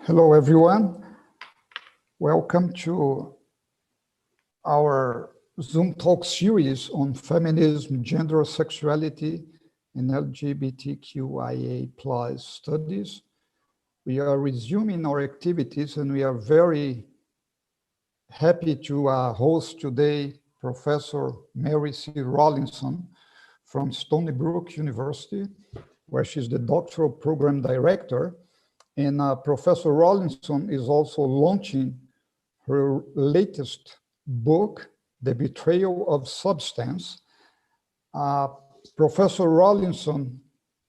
Hello, everyone. Welcome to our Zoom talk series on feminism, gender, sexuality, and LGBTQIA+ studies. We are resuming our activities, and we are very happy to host today Professor Mary C. Rawlinson from Stony Brook University, where she's the doctoral program director. And Professor Rawlinson is also launching her latest book, The Betrayal of Substance. Professor Rawlinson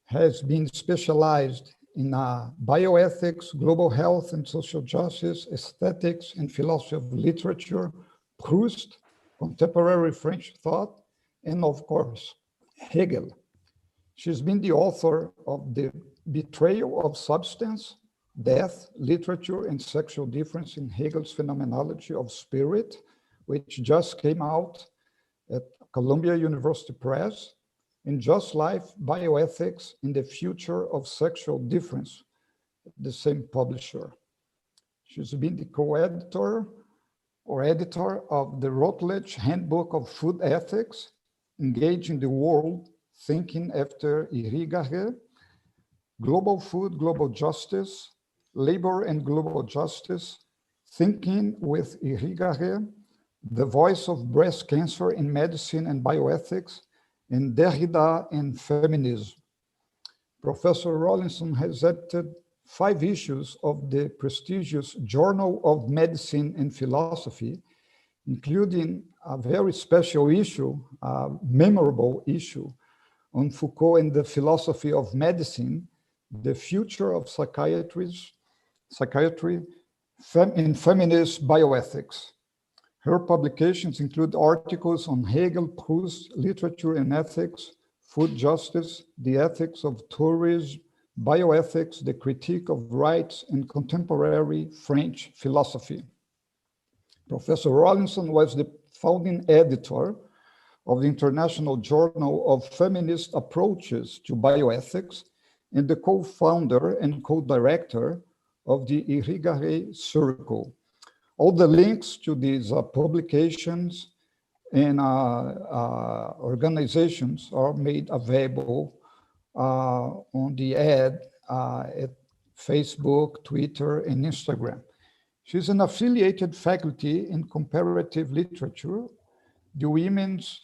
has been specialized in bioethics, global health and social justice, aesthetics and philosophy of literature, Proust, contemporary French thought, and of course, Hegel. She's been the author of The Betrayal of Substance, Death, Literature, and Sexual Difference in Hegel's Phenomenology of Spirit, which just came out at Columbia University Press, and Just Life, Bioethics, and the Future of Sexual Difference, the same publisher. She's been the co-editor or editor of the Routledge Handbook of Food Ethics, Engaging the World, Thinking After Irigaray, Global Food, Global Justice, Labor and Global Justice, Thinking with Irigaray, The Voice of Breast Cancer in Medicine and Bioethics, and Derrida and Feminism. Professor Rawlinson has edited 5 issues of the prestigious Journal of Medicine and Philosophy, including a very special issue, a memorable issue, on Foucault and the Philosophy of Medicine, The Future of Psychiatry in Feminist Bioethics. Her publications include articles on Hegel, Proust, literature and ethics, food justice, the ethics of tourism, bioethics, the critique of rights, and contemporary French philosophy. Professor Rawlinson was the founding editor of the International Journal of Feminist Approaches to Bioethics and the co-founder and co-director of the Irigaray Circle. All the links to these publications and organizations are made available on the ad at Facebook, Twitter, and Instagram. She's an affiliated faculty in comparative literature, the Women's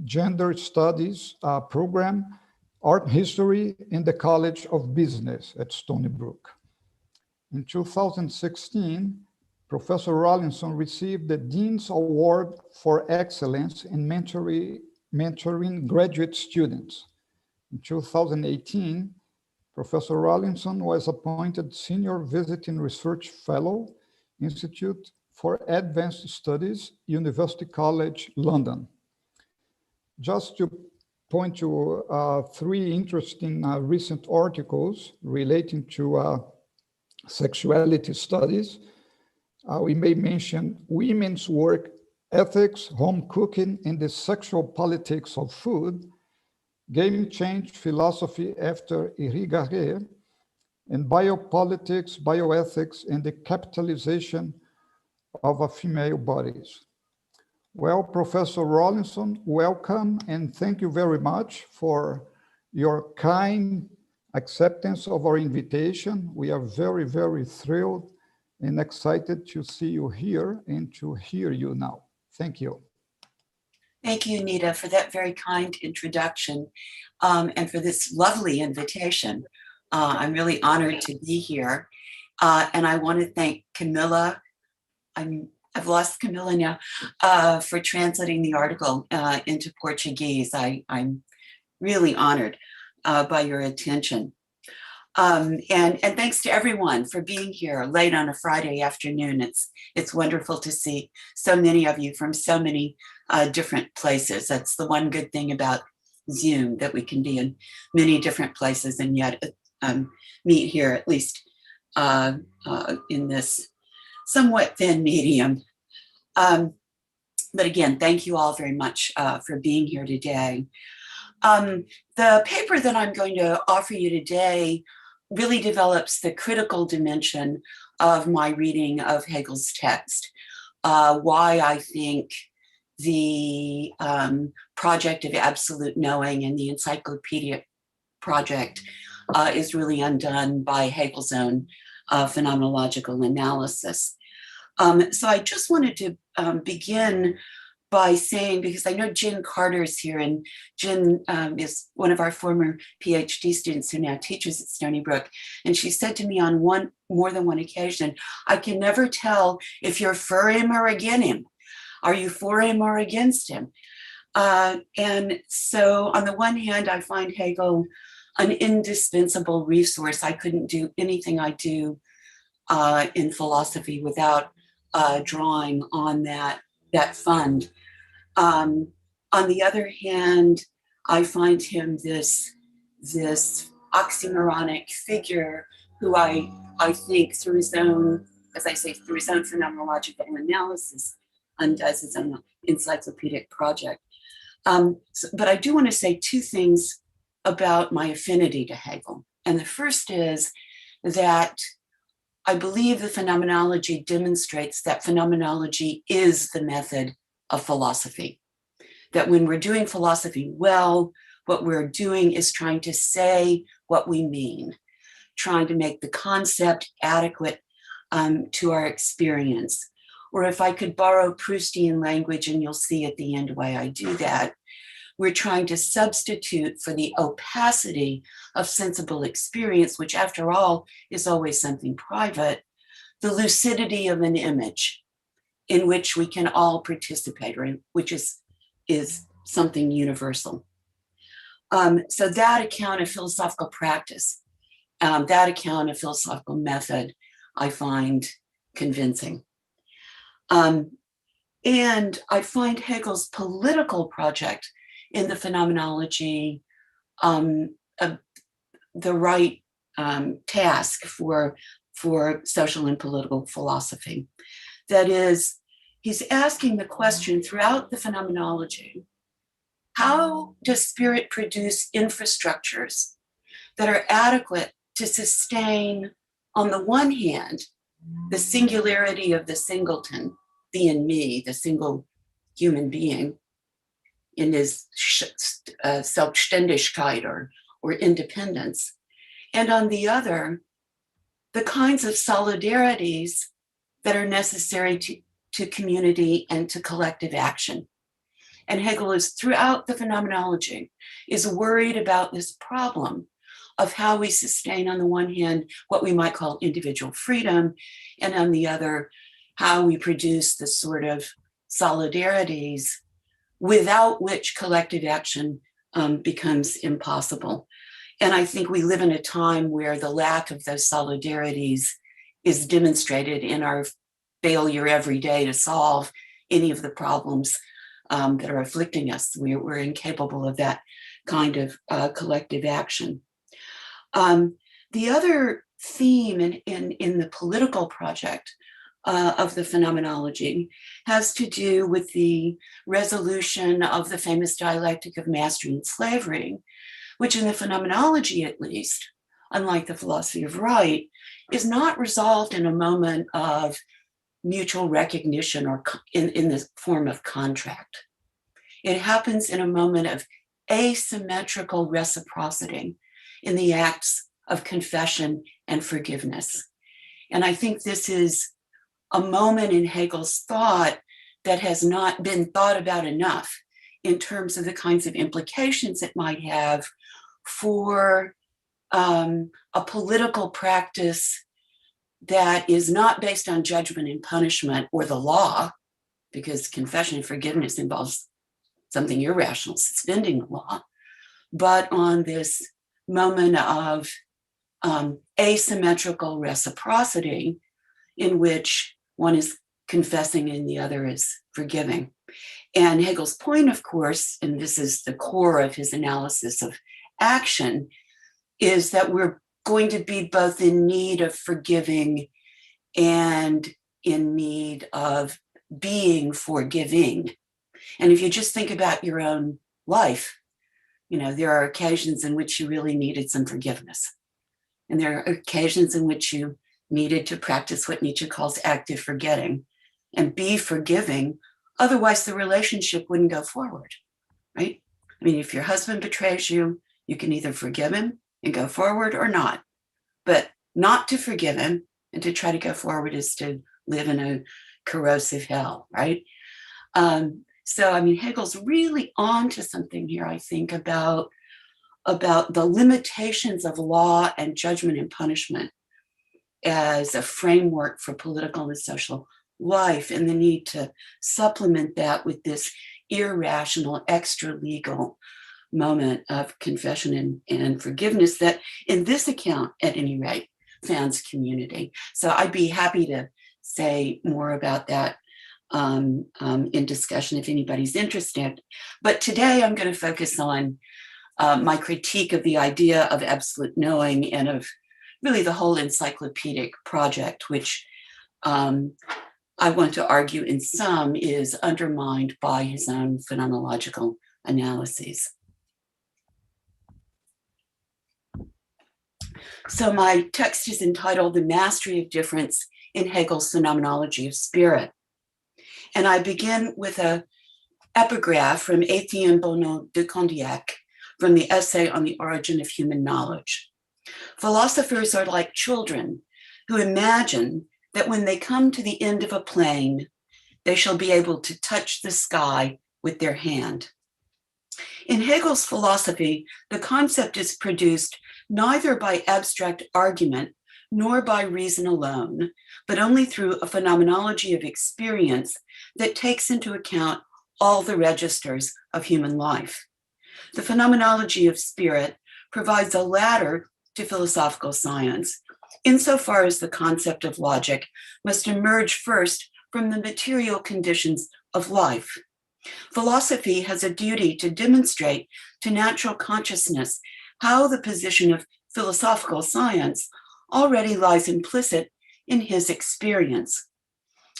Gender Studies program, Art History in the College of Business at Stony Brook. In 2016, Professor Rawlinson received the Dean's Award for Excellence in Mentoring Graduate Students. In 2018, Professor Rawlinson was appointed Senior Visiting Research Fellow, Institute for Advanced Studies, University College, London. Just to point to 3 interesting recent articles relating to sexuality studies. We may mention Women's Work Ethics, Home Cooking, and the Sexual Politics of Food, Game Change Philosophy After Irigaray, and Biopolitics, Bioethics, and the Capitalization of Female Bodies. Well, Professor Rawlinson, welcome, and thank you very much for your kind acceptance of our invitation. We are very, very thrilled and excited to see you here and to hear you now. Thank you. Thank you, Nita, for that very kind introduction and for this lovely invitation. I'm really honored to be here. And I want to thank Camilla. I've lost Camilla now for translating the article into Portuguese. I'm really honored by your attention. And thanks to everyone for being here late on a Friday afternoon. It's wonderful to see so many of you from so many different places. That's the one good thing about Zoom, that we can be in many different places and yet meet here, at least in this somewhat thin medium. But again, thank you all very much for being here today. The paper that I'm going to offer you today really develops the critical dimension of my reading of Hegel's text. Why I think the project of absolute knowing and the encyclopedic project is really undone by Hegel's own phenomenological analysis. So I just wanted to begin by saying, because I know Jen Carter is here, and Jen is one of our former PhD students who now teaches at Stony Brook. And she said to me on more than one occasion, I can never tell if you're for him or against him. Are you for him or against him? And so on the one hand, I find Hegel an indispensable resource. I couldn't do anything I do in philosophy without drawing on that fund. On the other hand, I find him this oxymoronic figure who I think through his own, as I say, through his own phenomenological analysis, undoes his own encyclopedic project. But I do want to say two things about my affinity to Hegel. And the first is that I believe the phenomenology demonstrates that phenomenology is the method of philosophy. That when we're doing philosophy well, what we're doing is trying to say what we mean, trying to make the concept adequate to our experience. Or if I could borrow Proustian language, and you'll see at the end why I do that, we're trying to substitute for the opacity of sensible experience, which after all is always something private, the lucidity of an image in which we can all participate, or which is something universal. So that account of philosophical practice, that account of philosophical method, I find convincing. And I find Hegel's political project in the phenomenology the right task for social and political philosophy. That is, he's asking the question throughout the phenomenology, how does spirit produce infrastructures that are adequate to sustain, on the one hand, the singularity of the singleton, the in me, the single human being, in his Selbstständigkeit or independence, and on the other, the kinds of solidarities that are necessary to community and to collective action. And Hegel is, throughout the phenomenology, is worried about this problem of how we sustain, on the one hand, what we might call individual freedom, and on the other, how we produce the sort of solidarities without which collective action becomes impossible. And I think we live in a time where the lack of those solidarities is demonstrated in our failure every day to solve any of the problems that are afflicting us. We're incapable of that kind of collective action. The other theme in the political project of the phenomenology has to do with the resolution of the famous dialectic of mastery and slavery, which in the phenomenology, at least, unlike the philosophy of right, is not resolved in a moment of mutual recognition or in the form of contract. It happens in a moment of asymmetrical reciprocity in the acts of confession and forgiveness. And I think this is a moment in Hegel's thought that has not been thought about enough in terms of the kinds of implications it might have for a political practice that is not based on judgment and punishment or the law, because confession and forgiveness involves something irrational, suspending the law, but on this moment of asymmetrical reciprocity in which one is confessing and the other is forgiving. And Hegel's point, of course, and this is the core of his analysis of action, is that we're going to be both in need of forgiving and in need of being forgiving. And if you just think about your own life, there are occasions in which you really needed some forgiveness. And there are occasions in which you needed to practice what Nietzsche calls active forgetting and be forgiving. Otherwise, the relationship wouldn't go forward, right? I mean, if your husband betrays you, you can either forgive him and go forward or not. But not to forgive him and to try to go forward is to live in a corrosive hell, right? So, I mean, Hegel's really on to something here, I think, about the limitations of law and judgment and punishment as a framework for political and social life, and the need to supplement that with this irrational, extra-legal moment of confession and forgiveness that, in this account, at any rate, founds community. So I'd be happy to say more about that in discussion if anybody's interested. But today I'm going to focus on my critique of the idea of absolute knowing and of really the whole encyclopedic project, which I want to argue in some is undermined by his own phenomenological analyses. So my text is entitled The Mastery of Difference in Hegel's Phenomenology of Spirit. And I begin with an epigraph from Etienne Bonneau de Condillac from the essay on the origin of human knowledge. Philosophers are like children who imagine that when they come to the end of a plane, they shall be able to touch the sky with their hand. In Hegel's philosophy, the concept is produced neither by abstract argument nor by reason alone, but only through a phenomenology of experience that takes into account all the registers of human life. The phenomenology of spirit provides a ladder to philosophical science, insofar as the concept of logic must emerge first from the material conditions of life. Philosophy has a duty to demonstrate to natural consciousness how the position of philosophical science already lies implicit in his experience.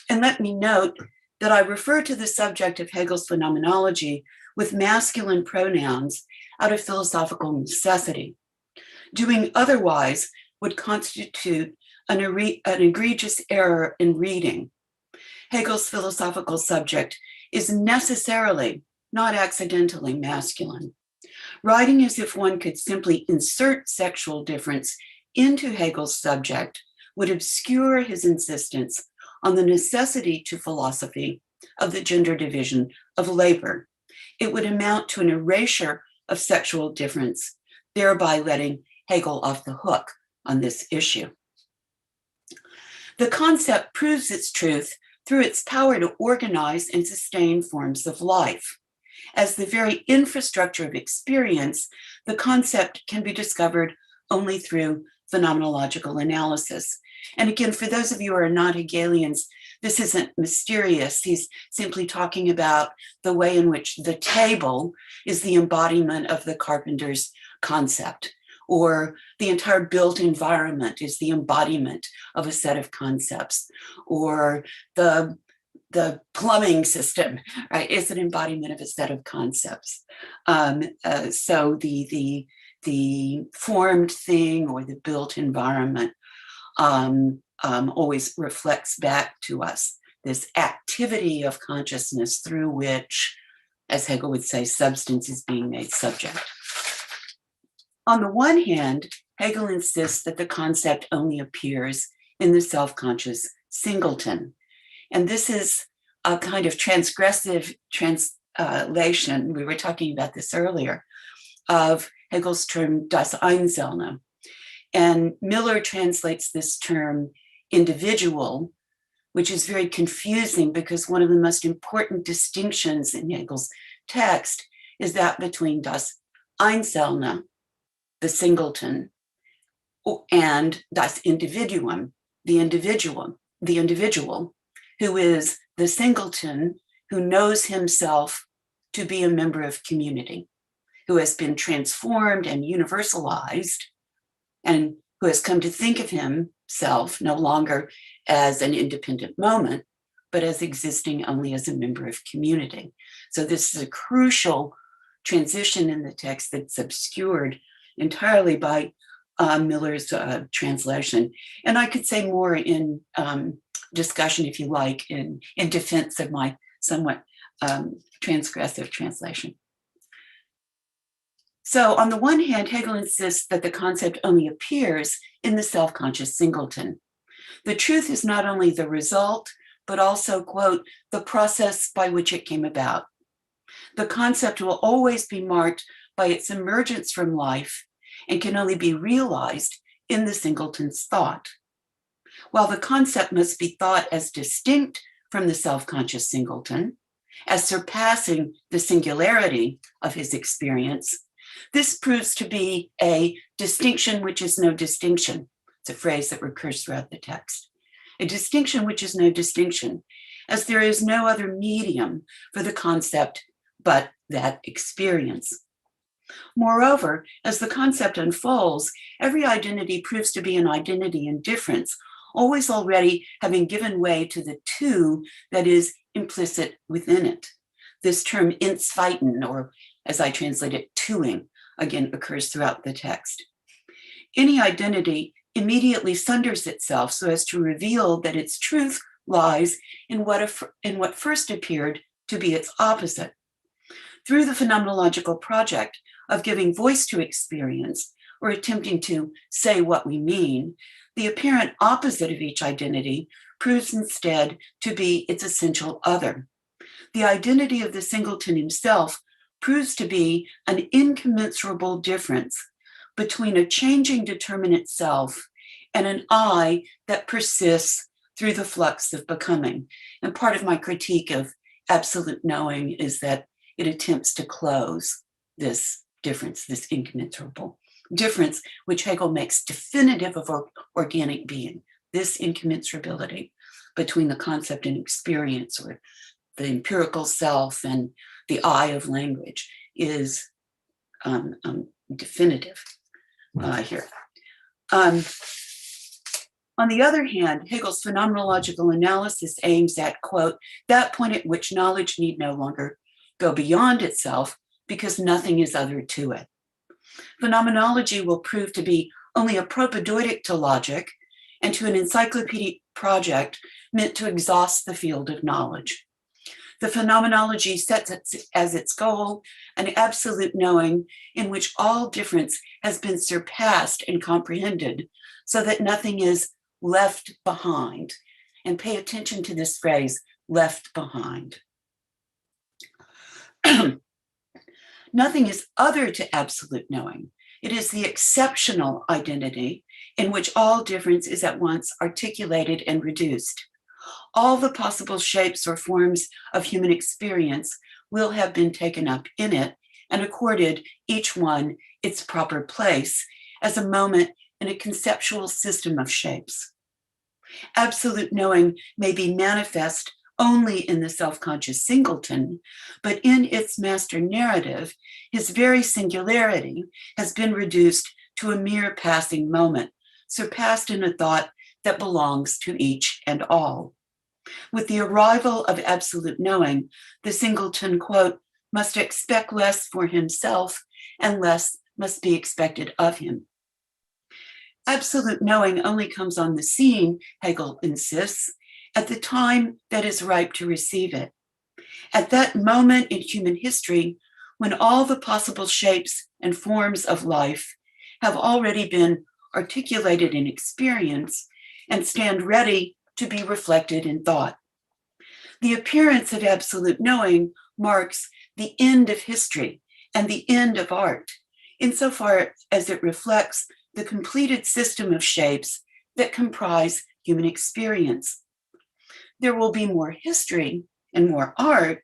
And let me note that I refer to the subject of Hegel's phenomenology with masculine pronouns out of philosophical necessity. Doing otherwise would constitute an egregious error in reading. Hegel's philosophical subject is necessarily, not accidentally, masculine. Writing as if one could simply insert sexual difference into Hegel's subject would obscure his insistence on the necessity to philosophy of the gender division of labor. It would amount to an erasure of sexual difference, thereby letting Hegel off the hook on this issue. The concept proves its truth through its power to organize and sustain forms of life. As the very infrastructure of experience, the concept can be discovered only through phenomenological analysis. And again, for those of you who are not Hegelians, this isn't mysterious. He's simply talking about the way in which the table is the embodiment of the carpenter's concept, or the entire built environment is the embodiment of a set of concepts, or the plumbing system, right, is an embodiment of a set of concepts. So the formed thing or the built environment always reflects back to us this activity of consciousness through which, as Hegel would say, substance is being made subject. On the one hand, Hegel insists that the concept only appears in the self-conscious singleton. And this is a kind of transgressive translation, we were talking about this earlier, of Hegel's term das Einzelne. And Miller translates this term individual, which is very confusing because one of the most important distinctions in Hegel's text is that between das Einzelne, the singleton, and das Individuum, the individual, who is the singleton who knows himself to be a member of community, who has been transformed and universalized, and who has come to think of himself no longer as an independent moment, but as existing only as a member of community. So this is a crucial transition in the text that's obscured entirely by Miller's translation. And I could say more in discussion, if you like, in defense of my somewhat transgressive translation. So on the one hand, Hegel insists that the concept only appears in the self-conscious singleton. The truth is not only the result, but also, quote, the process by which it came about. The concept will always be marked by its emergence from life and can only be realized in the singleton's thought. While the concept must be thought as distinct from the self-conscious singleton, as surpassing the singularity of his experience, this proves to be a distinction which is no distinction. It's a phrase that recurs throughout the text. A distinction which is no distinction, as there is no other medium for the concept but that experience. Moreover, as the concept unfolds, every identity proves to be an identity in difference, always already having given way to the two that is implicit within it. This term insweiten, or as I translate it, twoing, again occurs throughout the text. Any identity immediately sunders itself so as to reveal that its truth lies in what first appeared to be its opposite. Through the phenomenological project of giving voice to experience, or attempting to say what we mean, the apparent opposite of each identity proves instead to be its essential other. The identity of the singleton himself proves to be an incommensurable difference between a changing determinate self and an I that persists through the flux of becoming. And part of my critique of absolute knowing is that it attempts to close this difference, this incommensurable difference, which Hegel makes definitive of organic being, this incommensurability between the concept and experience, or the empirical self and the I of language, is definitive here. On the other hand, Hegel's phenomenological analysis aims at, quote, that point at which knowledge need no longer go beyond itself because nothing is other to it. Phenomenology will prove to be only a propaedeutic to logic and to an encyclopedic project meant to exhaust the field of knowledge. The phenomenology sets as its goal an absolute knowing in which all difference has been surpassed and comprehended so that nothing is left behind. And pay attention to this phrase, left behind. Nothing is other to absolute knowing. It is the exceptional identity in which all difference is at once articulated and reduced. All the possible shapes or forms of human experience will have been taken up in it and accorded each one its proper place as a moment in a conceptual system of shapes. Absolute knowing may be manifest only in the self-conscious singleton, but in its master narrative, his very singularity has been reduced to a mere passing moment, surpassed in a thought that belongs to each and all. With the arrival of absolute knowing, the singleton, quote, must expect less for himself and less must be expected of him. Absolute knowing only comes on the scene, Hegel insists, at the time that is ripe to receive it. At that moment in human history, when all the possible shapes and forms of life have already been articulated in experience and stand ready to be reflected in thought. The appearance of absolute knowing marks the end of history and the end of art, insofar as it reflects the completed system of shapes that comprise human experience. There will be more history and more art,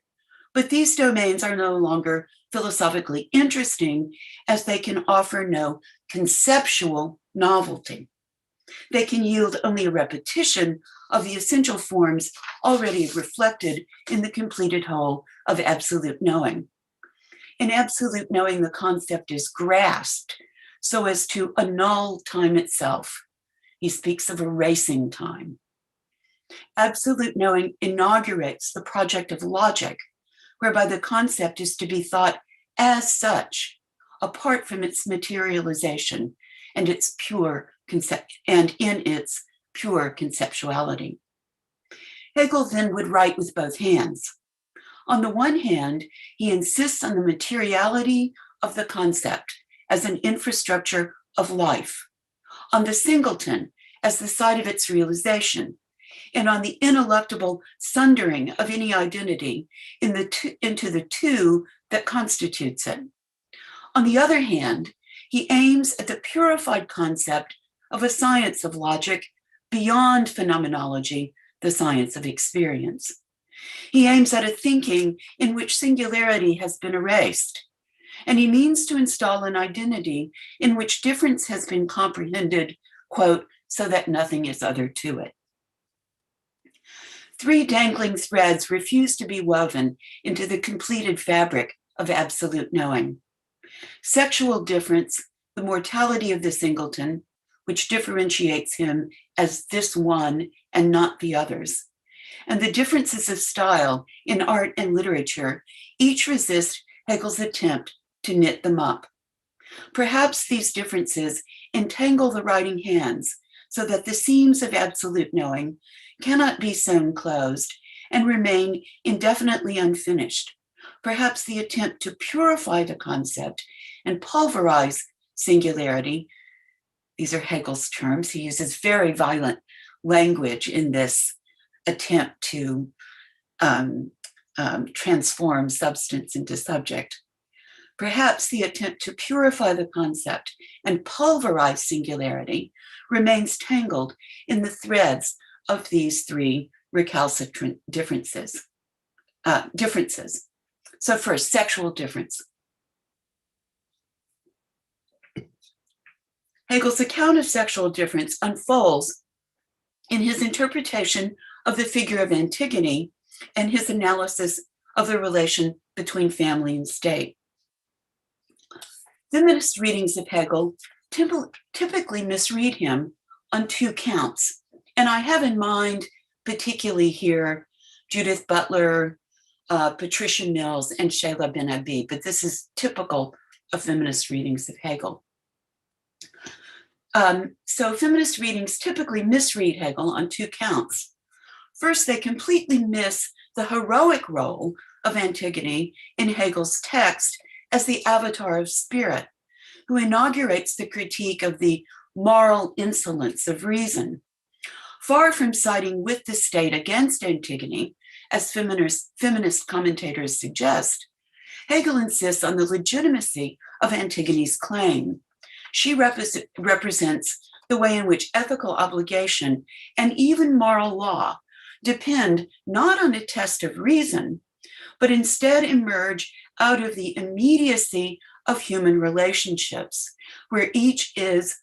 but these domains are no longer philosophically interesting as they can offer no conceptual novelty. They can yield only a repetition of the essential forms already reflected in the completed whole of absolute knowing. In absolute knowing, the concept is grasped so as to annul time itself. He speaks of erasing time. Absolute knowing inaugurates the project of logic, whereby the concept is to be thought as such, apart from its materialization, and in its pure conceptuality. Hegel then would write with both hands. On the one hand, he insists on the materiality of the concept as an infrastructure of life, on the singleton as the site of its realization, and on the ineluctable sundering of any identity into the two that constitutes it. On the other hand, he aims at the purified concept of a science of logic beyond phenomenology, the science of experience. He aims at a thinking in which singularity has been erased, and he means to install an identity in which difference has been comprehended, quote, so that nothing is other to it. Three dangling threads refuse to be woven into the completed fabric of absolute knowing. Sexual difference, the mortality of the singleton, which differentiates him as this one and not the others, and the differences of style in art and literature each resist Hegel's attempt to knit them up. Perhaps these differences entangle the writing hands so that the seams of absolute knowing cannot be sewn closed and remain indefinitely unfinished. Perhaps the attempt to purify the concept and pulverize singularity, these are Hegel's terms, he uses very violent language in this attempt to transform substance into subject. Perhaps the attempt to purify the concept and pulverize singularity remains tangled in the threads of these three recalcitrant differences. So first, sexual difference. Hegel's account of sexual difference unfolds in his interpretation of the figure of Antigone and his analysis of the relation between family and state. Feminist readings of Hegel typically misread him on two counts, and I have in mind particularly here Judith Butler, Patricia Mills, and Sheila Ben-Abi, but this is typical of feminist readings of Hegel. So feminist readings typically misread Hegel on two counts. First, they completely miss the heroic role of Antigone in Hegel's text as the avatar of spirit, who inaugurates the critique of the moral insolence of reason. Far from siding with the state against Antigone, as feminist commentators suggest, Hegel insists on the legitimacy of Antigone's claim. She represents the way in which ethical obligation and even moral law depend not on a test of reason, but instead emerge out of the immediacy of human relationships, where each is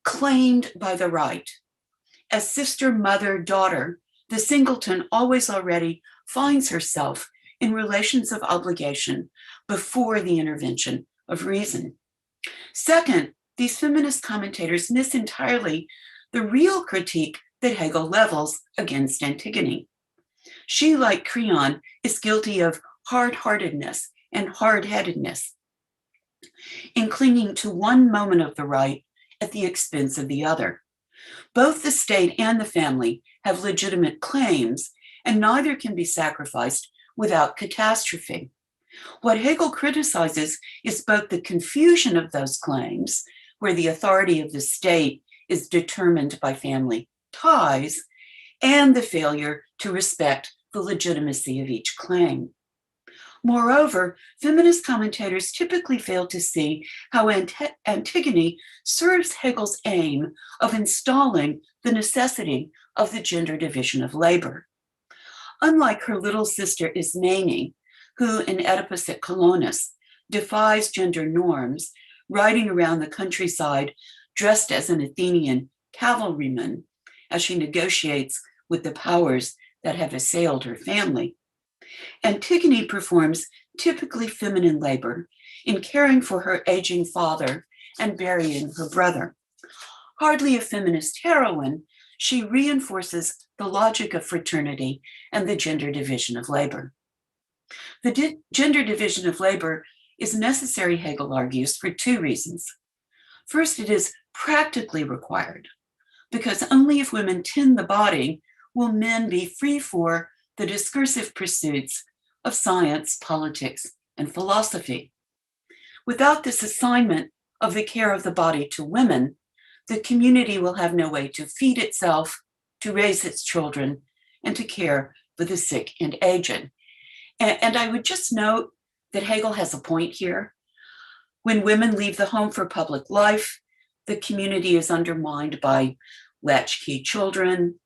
claimed by the right. As sister, mother, daughter, the singleton always already finds herself in relations of obligation before the intervention of reason. Second, these feminist commentators miss entirely the real critique that Hegel levels against Antigone. She, like Creon, is guilty of hard-heartedness and hard-headedness in clinging to one moment of the right at the expense of the other. Both the state and the family have legitimate claims, and neither can be sacrificed without catastrophe. What Hegel criticizes is both the confusion of those claims, where the authority of the state is determined by family ties, and the failure to respect the legitimacy of each claim. Moreover, feminist commentators typically fail to see how Antigone serves Hegel's aim of installing the necessity of the gender division of labor. Unlike her little sister Ismene, who in Oedipus at Colonus defies gender norms, riding around the countryside dressed as an Athenian cavalryman as she negotiates with the powers that have assailed her family, Antigone performs typically feminine labor in caring for her aging father and burying her brother. Hardly a feminist heroine, she reinforces the logic of fraternity and the gender division of labor. The gender division of labor is necessary, Hegel argues, for two reasons. First, it is practically required, because only if women tend the body will men be free for the discursive pursuits of science, politics, and philosophy. Without this assignment of the care of the body to women, the community will have no way to feed itself, to raise its children, and to care for the sick and aged. And I would just note that Hegel has a point here. When women leave the home for public life, the community is undermined by latchkey children,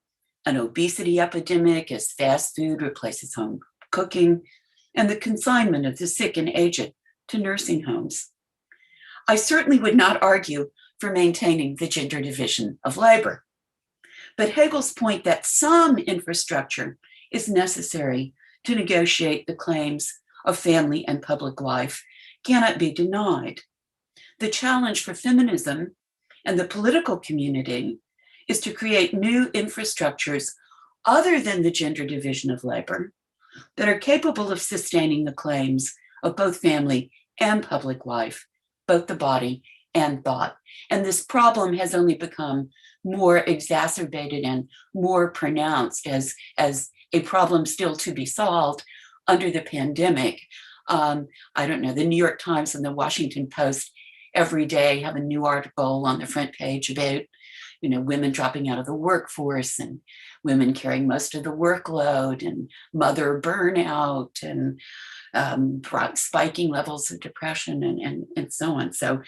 an obesity epidemic as fast food replaces home cooking, and the consignment of the sick and aged to nursing homes. I certainly would not argue for maintaining the gender division of labor, but Hegel's point that some infrastructure is necessary to negotiate the claims of family and public life cannot be denied. The challenge for feminism and the political community is to create new infrastructures other than the gender division of labor that are capable of sustaining the claims of both family and public life, both the body and thought. And this problem has only become more exacerbated and more pronounced as a problem still to be solved under the pandemic. I don't know, the New York Times and the Washington Post every day have a new article on the front page about, women dropping out of the workforce and women carrying most of the workload and mother burnout and spiking levels of depression and so on. So,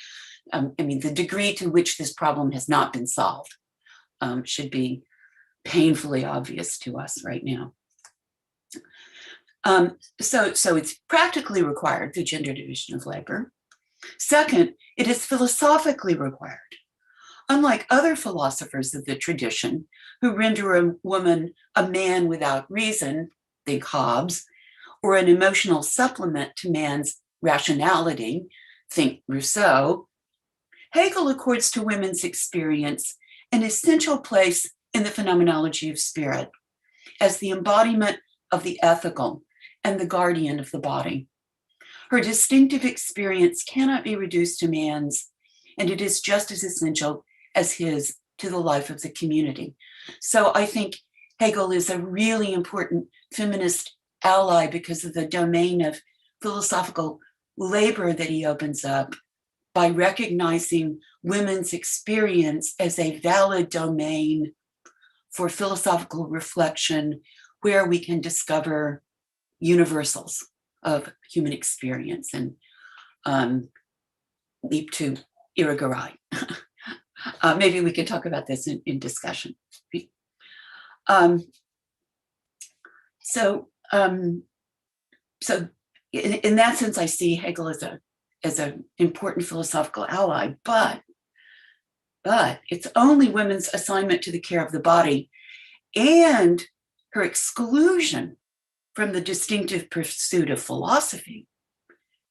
the degree to which this problem has not been solved should be painfully obvious to us right now. So it's practically required, the gender division of labor. Second, it is philosophically required. Unlike other philosophers of the tradition who render a woman a man without reason, think Hobbes, or an emotional supplement to man's rationality, think Rousseau, Hegel accords to women's experience an essential place in the phenomenology of spirit as the embodiment of the ethical and the guardian of the body. Her distinctive experience cannot be reduced to man's, and it is just as essential as his to the life of the community. So I think Hegel is a really important feminist ally because of the domain of philosophical labor that he opens up by recognizing women's experience as a valid domain for philosophical reflection where we can discover universals of human experience and leap to irigaray. Maybe we can talk about this in discussion. So in that sense, I see Hegel as an important philosophical ally, but it's only women's assignment to the care of the body and her exclusion from the distinctive pursuit of philosophy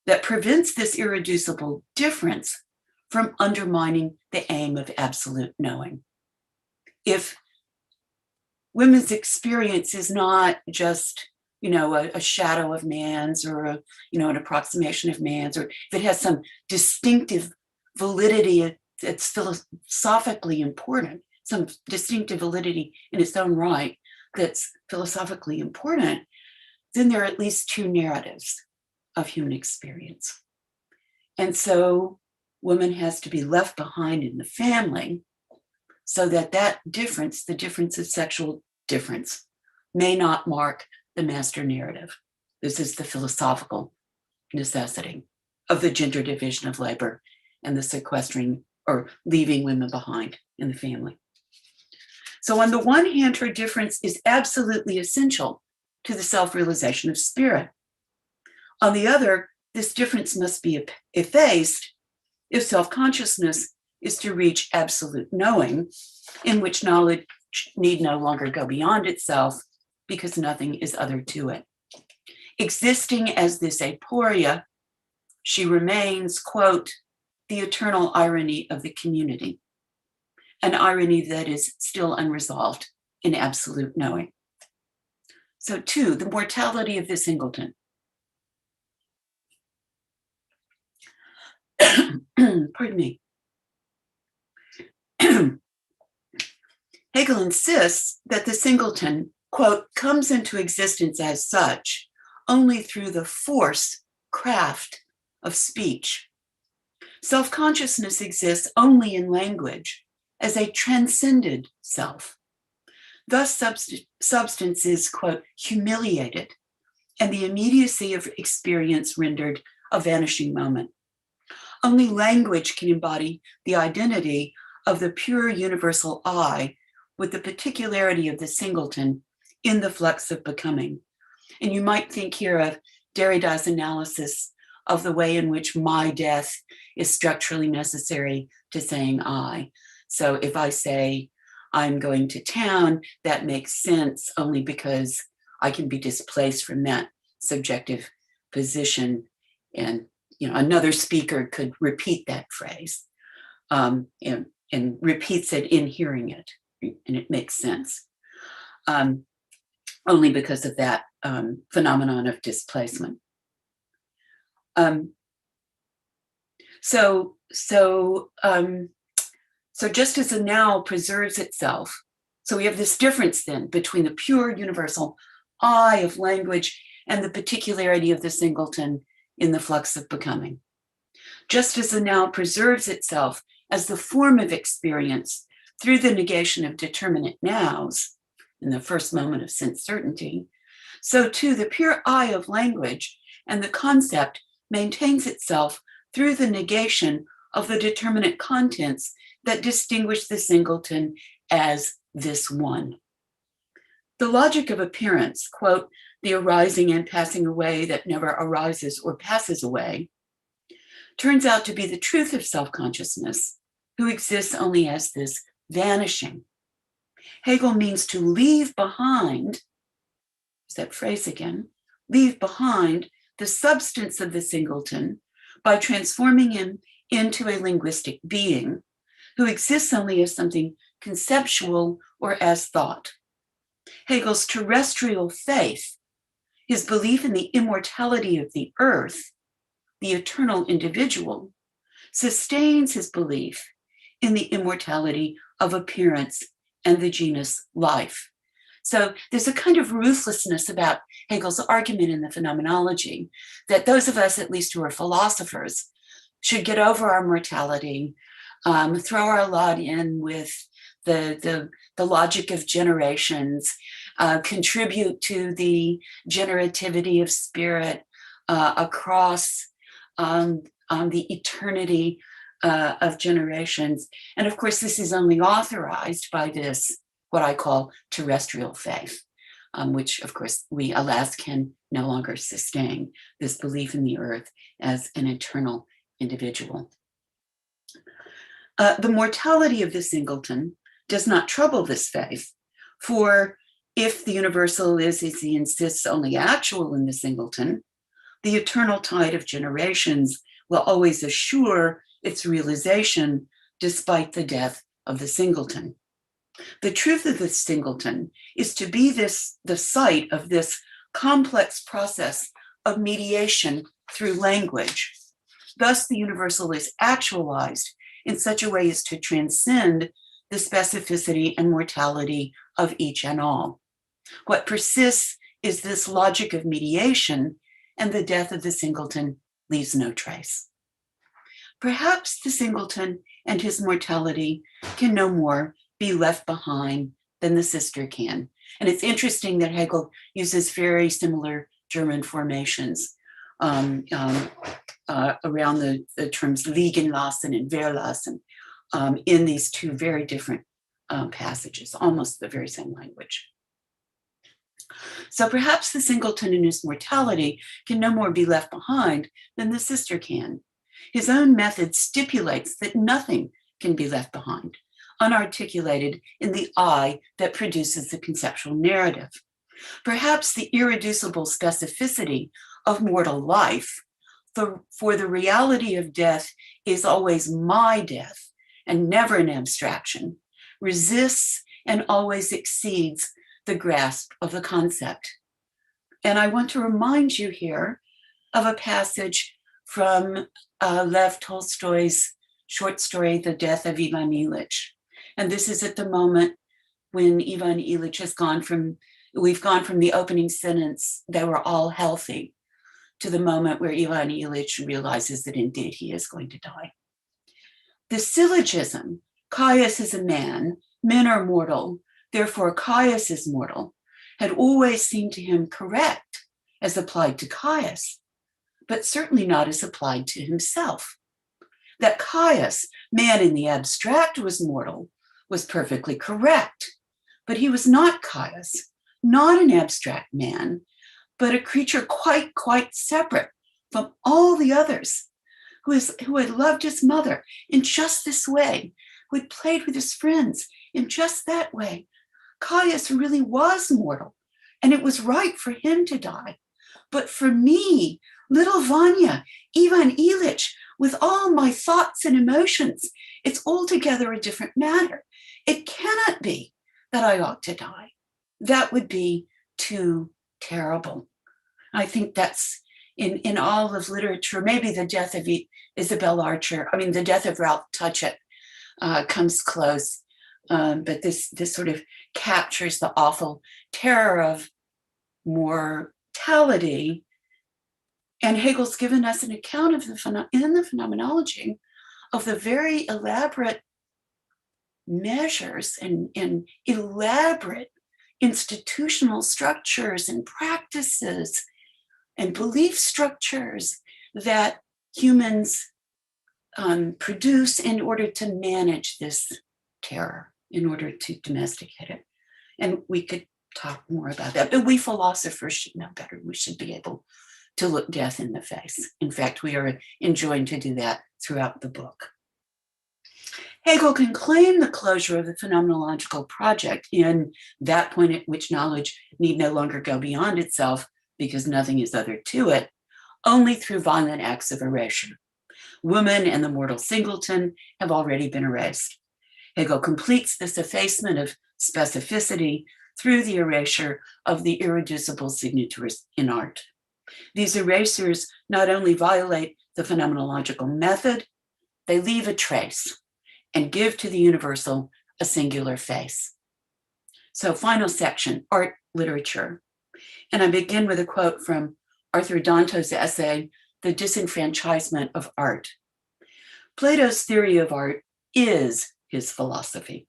that prevents this irreducible difference from undermining the aim of absolute knowing. If women's experience is not just, a shadow of man's or an approximation of man's, or if it has some distinctive validity that's philosophically important, some distinctive validity in its own right that's philosophically important, then there are at least two narratives of human experience. And so woman has to be left behind in the family so that difference, the difference of sexual difference, may not mark the master narrative. This is the philosophical necessity of the gender division of labor and the sequestering or leaving women behind in the family. So on the one hand, her difference is absolutely essential to the self-realization of spirit. On the other, this difference must be effaced if self-consciousness is to reach absolute knowing, in which knowledge need no longer go beyond itself because nothing is other to it. Existing as this aporia, she remains, quote, the eternal irony of the community, an irony that is still unresolved in absolute knowing. So 2, the mortality of the singleton. Pardon me. Hegel insists that the singleton, quote, comes into existence as such only through the craft of speech. Self-consciousness exists only in language as a transcended self. Thus, substance is, quote, humiliated, and the immediacy of experience rendered a vanishing moment. Only language can embody the identity of the pure universal I with the particularity of the singleton in the flux of becoming. And you might think here of Derrida's analysis of the way in which my death is structurally necessary to saying I. So if I say I'm going to town, that makes sense only because I can be displaced from that subjective position. And another speaker could repeat that phrase and repeats it in hearing it, and it makes sense. Only because of that phenomenon of displacement. So just as the now preserves itself, so we have this difference then between the pure universal I of language and the particularity of the singleton in the flux of becoming. Just as the now preserves itself as the form of experience through the negation of determinate nows in the first moment of sense certainty, so too the pure I of language and the concept maintains itself through the negation of the determinate contents that distinguish the singleton as this one. The logic of appearance, quote, the arising and passing away that never arises or passes away, turns out to be the truth of self-consciousness, who exists only as this vanishing. Hegel means to leave behind, is that phrase again, leave behind the substance of the singleton by transforming him into a linguistic being who exists only as something conceptual or as thought. Hegel's terrestrial faith, his belief in the immortality of the earth, the eternal individual, sustains his belief in the immortality of appearance and the genus life. So there's a kind of ruthlessness about Hegel's argument in the phenomenology that those of us, at least who are philosophers, should get over our mortality, throw our lot in with the logic of generations, contribute to the generativity of spirit across the eternity of generations. And of course, this is only authorized by this, what I call terrestrial faith, which of course we, alas, can no longer sustain, this belief in the earth as an eternal individual. The mortality of the singleton does not trouble this faith, for if the universal is, as he insists, only actual in the singleton, the eternal tide of generations will always assure its realization despite the death of the singleton. The truth of the singleton is to be the site of this complex process of mediation through language. Thus, the universal is actualized in such a way as to transcend the specificity and mortality of each and all. What persists is this logic of mediation, and the death of the singleton leaves no trace. Perhaps the singleton and his mortality can no more be left behind than the sister can. And it's interesting that Hegel uses very similar German formations around the terms liegen lassen and verlassen in these two very different passages, almost the very same language. So perhaps the singleton in his mortality can no more be left behind than the sister can. His own method stipulates that nothing can be left behind, unarticulated in the I that produces the conceptual narrative. Perhaps the irreducible specificity of mortal life, for the reality of death is always my death and never an abstraction, resists and always exceeds the grasp of the concept. And I want to remind you here of a passage from Lev Tolstoy's short story, The Death of Ivan Ilyich. And this is at the moment when Ivan Illich has we've gone from the opening sentence, they were all healthy, to the moment where Ivan Illich realizes that indeed he is going to die. The syllogism, Caius is a man, men are mortal, therefore Caius is mortal, had always seemed to him correct as applied to Caius, but certainly not as applied to himself. That Caius, man in the abstract, was mortal was perfectly correct, but he was not Caius, not an abstract man, but a creature quite separate from all the others, who had loved his mother in just this way, who had played with his friends in just that way. Caius really was mortal, and it was right for him to die. But for me, little Vanya, Ivan Illich, with all my thoughts and emotions, it's altogether a different matter. It cannot be that I ought to die. That would be too terrible. I think that's in all of literature, maybe the death of Isabel Archer, the death of Ralph Touchett comes close, but this sort of captures the awful terror of mortality. And Hegel's given us an account of in the phenomenology of the very elaborate measures and elaborate institutional structures and practices and belief structures that humans produce in order to manage this terror, in order to domesticate it. And we could talk more about that, but we philosophers should know better. We should be able to look death in the face. In fact, we are enjoined to do that throughout the book. Hegel can claim the closure of the phenomenological project in that point at which knowledge need no longer go beyond itself because nothing is other to it, only through violent acts of erasure. Woman and the mortal singleton have already been erased. Hegel completes this effacement of specificity through the erasure of the irreducible signatures in art. These erasures not only violate the phenomenological method, they leave a trace and give to the universal a singular face. So, final section, art literature. And I begin with a quote from Arthur Danto's essay, The Disenfranchisement of Art. Plato's theory of art is his philosophy.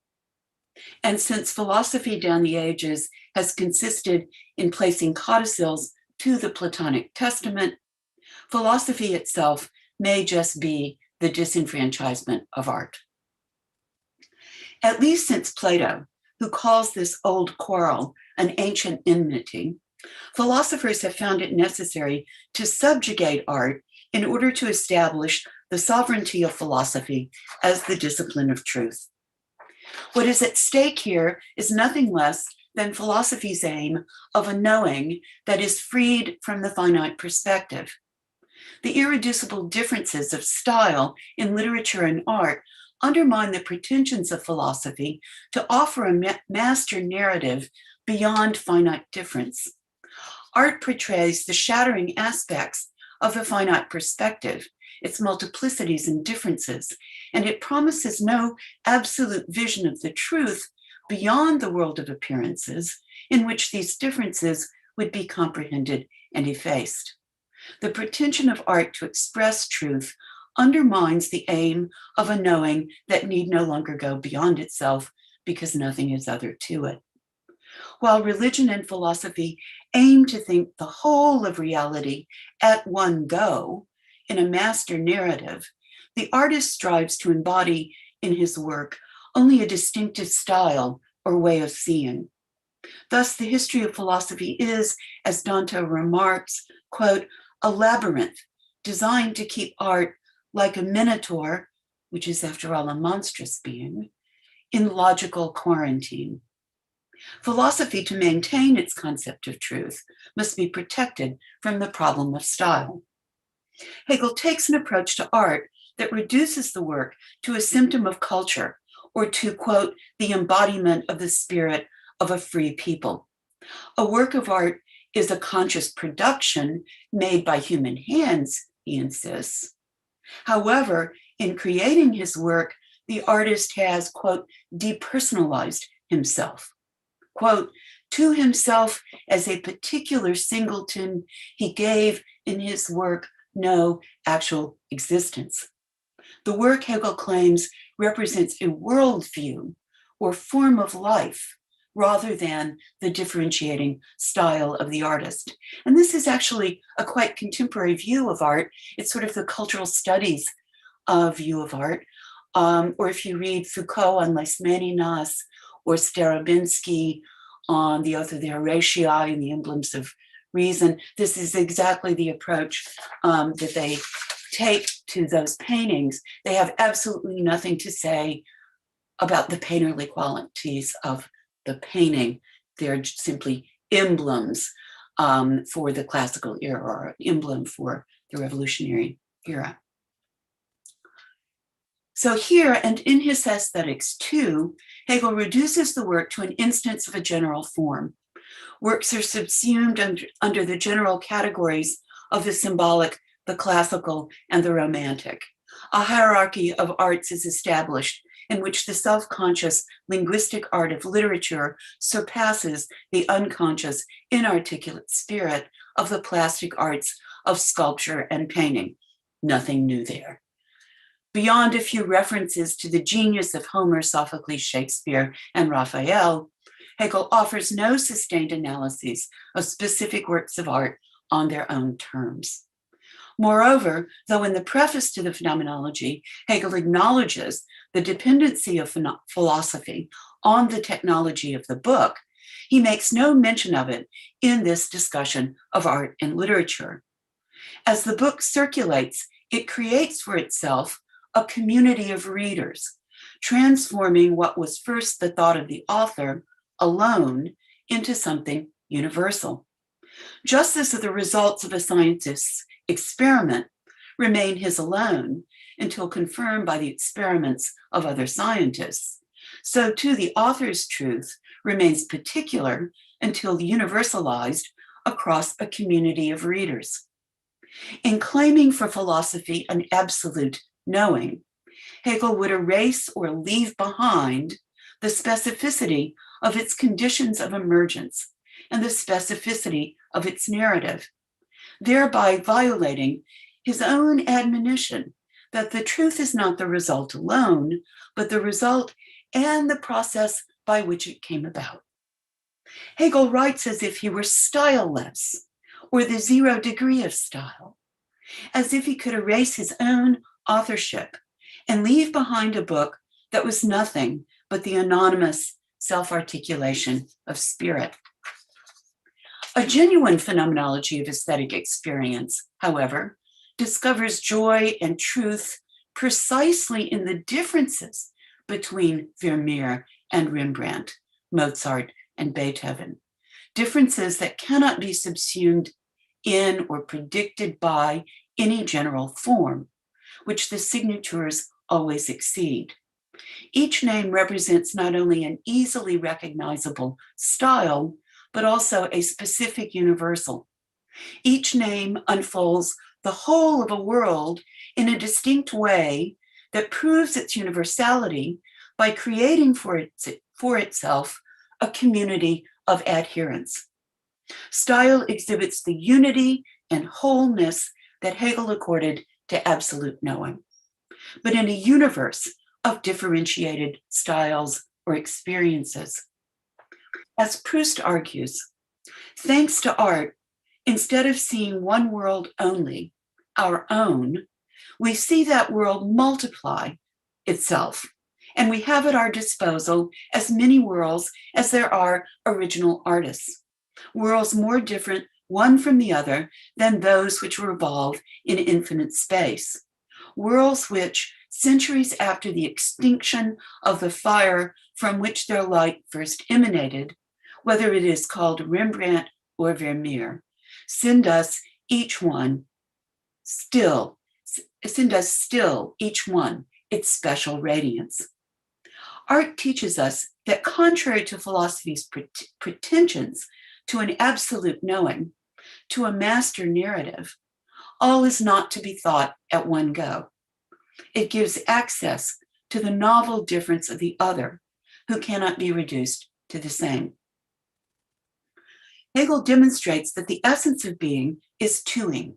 And since philosophy down the ages has consisted in placing codicils to the Platonic Testament, philosophy itself may just be the disenfranchisement of art. At least since Plato, who calls this old quarrel an ancient enmity, philosophers have found it necessary to subjugate art in order to establish the sovereignty of philosophy as the discipline of truth. What is at stake here is nothing less than philosophy's aim of a knowing that is freed from the finite perspective. The irreducible differences of style in literature and art undermine the pretensions of philosophy to offer a master narrative beyond finite difference. Art portrays the shattering aspects of the finite perspective, its multiplicities and differences, and it promises no absolute vision of the truth beyond the world of appearances in which these differences would be comprehended and effaced. The pretension of art to express truth undermines the aim of a knowing that need no longer go beyond itself because nothing is other to it. While religion and philosophy aim to think the whole of reality at one go in a master narrative, the artist strives to embody in his work only a distinctive style or way of seeing. Thus, the history of philosophy is, as Dante remarks, quote, a labyrinth designed to keep art like a minotaur, which is after all a monstrous being, in logical quarantine. Philosophy, to maintain its concept of truth, must be protected from the problem of style. Hegel takes an approach to art that reduces the work to a symptom of culture, or to, quote, the embodiment of the spirit of a free people. A work of art is a conscious production made by human hands, he insists. However, in creating his work, the artist has, quote, depersonalized himself. Quote, to himself as a particular singleton, he gave in his work no actual existence. The work, Hegel claims, represents a worldview or form of life rather than the differentiating style of the artist. And this is actually a quite contemporary view of art. It's sort of the cultural studies view of art. Or if you read Foucault on Les Meninas or Stravinsky on the Oath of the Horatii and the Emblems of Reason, this is exactly the approach that they take to those paintings. They have absolutely nothing to say about the painterly qualities of the painting. They're simply emblems for the classical era, or an emblem for the revolutionary era. So here, and in his aesthetics too, Hegel reduces the work to an instance of a general form. Works are subsumed under the general categories of the symbolic, the classical, and the romantic. A hierarchy of arts is established in which the self-conscious linguistic art of literature surpasses the unconscious, inarticulate spirit of the plastic arts of sculpture and painting. Nothing new there. Beyond a few references to the genius of Homer, Sophocles, Shakespeare, and Raphael, Hegel offers no sustained analyses of specific works of art on their own terms. Moreover, though in the preface to the Phenomenology, Hegel acknowledges the dependency of philosophy on the technology of the book, he makes no mention of it in this discussion of art and literature. As the book circulates, it creates for itself a community of readers, transforming what was first the thought of the author alone into something universal. Just as the results of a scientist's experiment remain his alone until confirmed by the experiments of other scientists, so too the author's truth remains particular until universalized across a community of readers. In claiming for philosophy an absolute knowing, Hegel would erase or leave behind the specificity of its conditions of emergence and the specificity of its narrative, thereby violating his own admonition that the truth is not the result alone, but the result and the process by which it came about. Hegel writes as if he were styleless, or the 0 degree of style, as if he could erase his own authorship and leave behind a book that was nothing but the anonymous self-articulation of spirit. A genuine phenomenology of aesthetic experience, however, discovers joy and truth precisely in the differences between Vermeer and Rembrandt, Mozart and Beethoven, differences that cannot be subsumed in or predicted by any general form, which the signatures always exceed. Each name represents not only an easily recognizable style, but also a specific universal. Each name unfolds the whole of a world in a distinct way that proves its universality by creating for itself a community of adherents. Style exhibits the unity and wholeness that Hegel accorded to absolute knowing, but in a universe of differentiated styles or experiences. As Proust argues, thanks to art, instead of seeing one world only, our own, we see that world multiply itself, and we have at our disposal as many worlds as there are original artists, worlds more different one from the other than those which revolve in infinite space, worlds which, centuries after the extinction of the fire from which their light first emanated, whether it is called Rembrandt or Vermeer, send us still each one its special radiance. Art teaches us that contrary to philosophy's pretensions to an absolute knowing, to a master narrative, all is not to be thought at one go. It gives access to the novel difference of the other, who cannot be reduced to the same. Hegel demonstrates that the essence of being is twoing.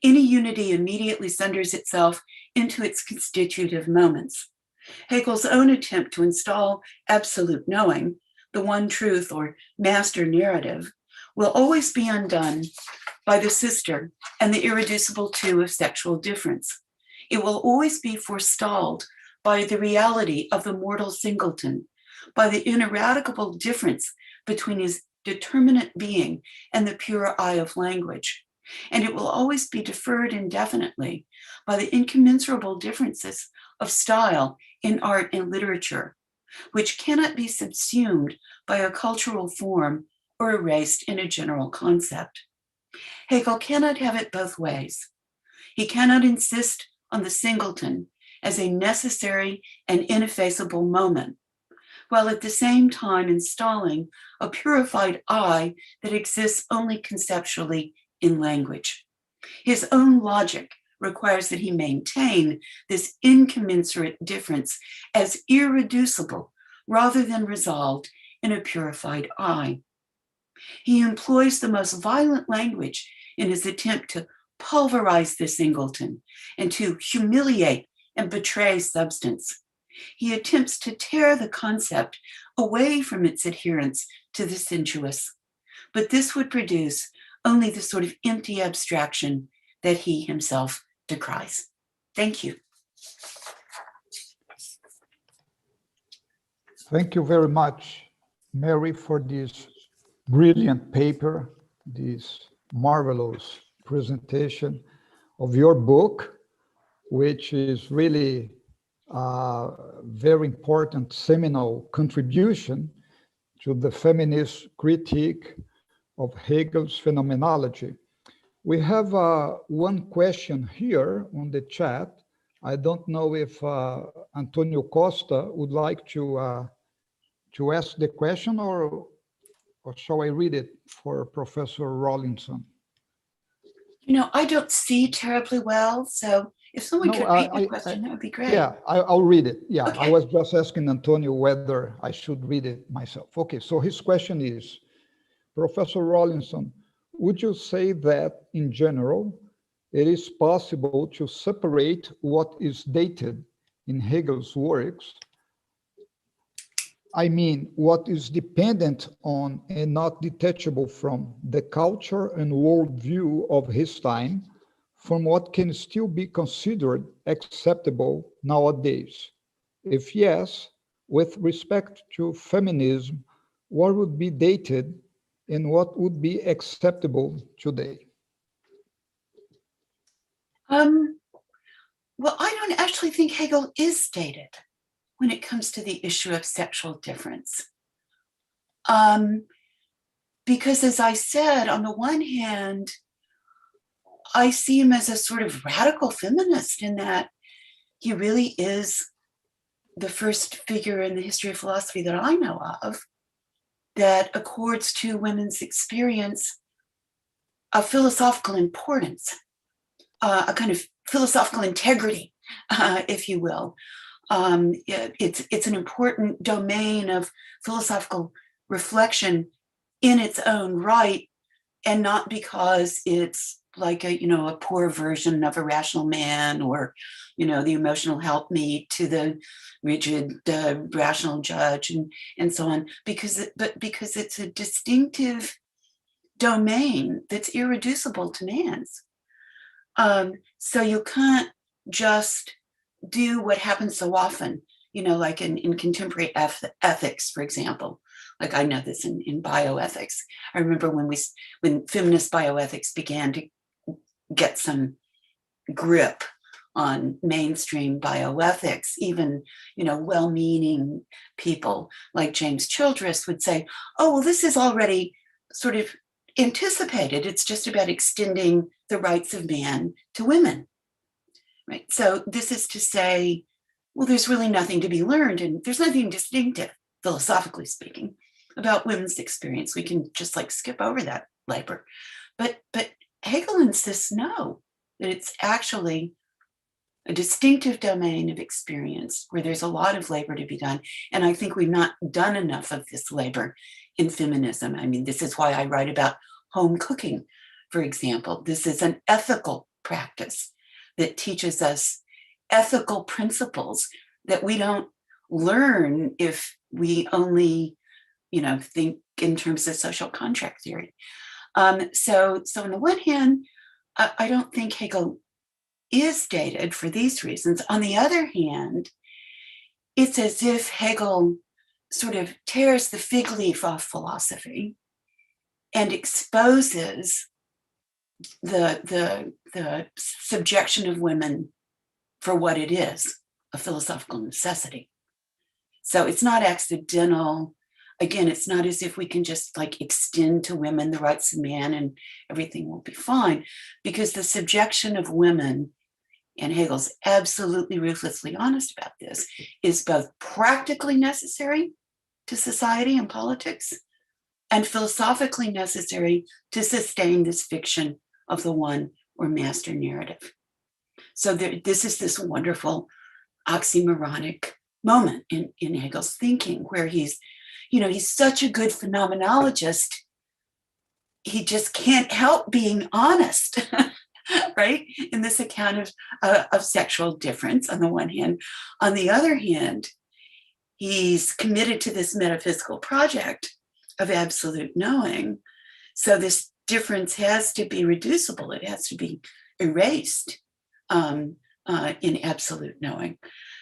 Any unity immediately sunders itself into its constitutive moments. Hegel's own attempt to install absolute knowing, the one truth or master narrative, will always be undone by the sister and the irreducible two of sexual difference. It will always be forestalled by the reality of the mortal singleton, by the ineradicable difference between his determinate being and the pure eye of language. And it will always be deferred indefinitely by the incommensurable differences of style in art and literature, which cannot be subsumed by a cultural form or erased in a general concept. Hegel cannot have it both ways. He cannot insist on the singleton as a necessary and ineffaceable moment, while at the same time installing a purified I that exists only conceptually in language. His own logic requires that he maintain this incommensurate difference as irreducible rather than resolved in a purified I. He employs the most violent language in his attempt to pulverize the singleton and to humiliate and betray substance. He attempts to tear the concept away from its adherence to the sensuous, but this would produce only the sort of empty abstraction that he himself decries. Thank you. Thank you very much, Mary, for this brilliant paper, this marvelous presentation of your book, which is really a very important seminal contribution to the feminist critique of Hegel's phenomenology. We have one question here on the chat. I don't know if Antonio Costa would like to ask the question, or shall I read it for Professor Rawlinson? You know, I don't see terribly well, so if someone could read the question, that would be great. Yeah, I'll read it. Yeah, okay. I was just asking Antonio whether I should read it myself. Okay, so his question is, Professor Rawlinson, would you say that in general, it is possible to separate what is dated in Hegel's works? I mean, what is dependent on and not detachable from the culture and worldview of his time, from what can still be considered acceptable nowadays? If yes, with respect to feminism, what would be dated and what would be acceptable today? Well, I don't actually think Hegel is dated when it comes to the issue of sexual difference. Because as I said, on the one hand, I see him as a sort of radical feminist in that he really is the first figure in the history of philosophy that I know of that accords to women's experience a philosophical importance, a kind of philosophical integrity, if you will. It's an important domain of philosophical reflection in its own right, and not because it's like a poor version of a rational man, or the emotional helpmeet to the rigid rational judge, and so on, because it's a distinctive domain that's irreducible to man's. So you can't just do what happens so often, like in contemporary ethics, for example. Like I know this in bioethics. I remember when feminist bioethics began to get some grip on mainstream bioethics, even well-meaning people like James Childress would say, oh, well, this is already sort of anticipated. It's just about extending the rights of man to women, right? So this is to say, well, there's really nothing to be learned, and there's nothing distinctive, philosophically speaking, about women's experience. We can just skip over that labor. But Hegel insists no, that it's actually a distinctive domain of experience where there's a lot of labor to be done. And I think we've not done enough of this labor in feminism. I mean, this is why I write about home cooking, for example. This is an ethical practice that teaches us ethical principles that we don't learn if we only, think in terms of social contract theory. So on the one hand, I don't think Hegel is dated for these reasons. On the other hand, it's as if Hegel sort of tears the fig leaf off philosophy and exposes the subjection of women for what it is, a philosophical necessity. So it's not accidental. Again, it's not as if we can just extend to women the rights of man and everything will be fine, because the subjection of women, and Hegel's absolutely ruthlessly honest about this, is both practically necessary to society and politics and philosophically necessary to sustain this fiction of the one or master narrative. So this is this wonderful oxymoronic moment in Hegel's thinking where he's such a good phenomenologist, he just can't help being honest, right? In this account of sexual difference on the one hand. On the other hand, he's committed to this metaphysical project of absolute knowing. So this difference has to be reducible. It has to be erased in absolute knowing.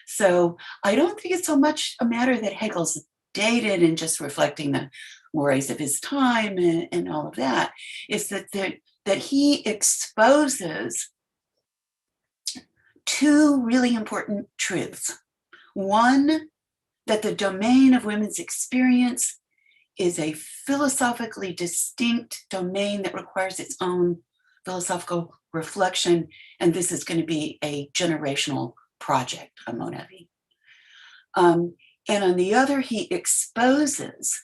So I don't think it's so much a matter that Hegel's dated and just reflecting the mores of his time and all of that. It's that he exposes two really important truths. One, that the domain of women's experience is a philosophically distinct domain that requires its own philosophical reflection, and this is going to be a generational project, a mon avis. And on the other, he exposes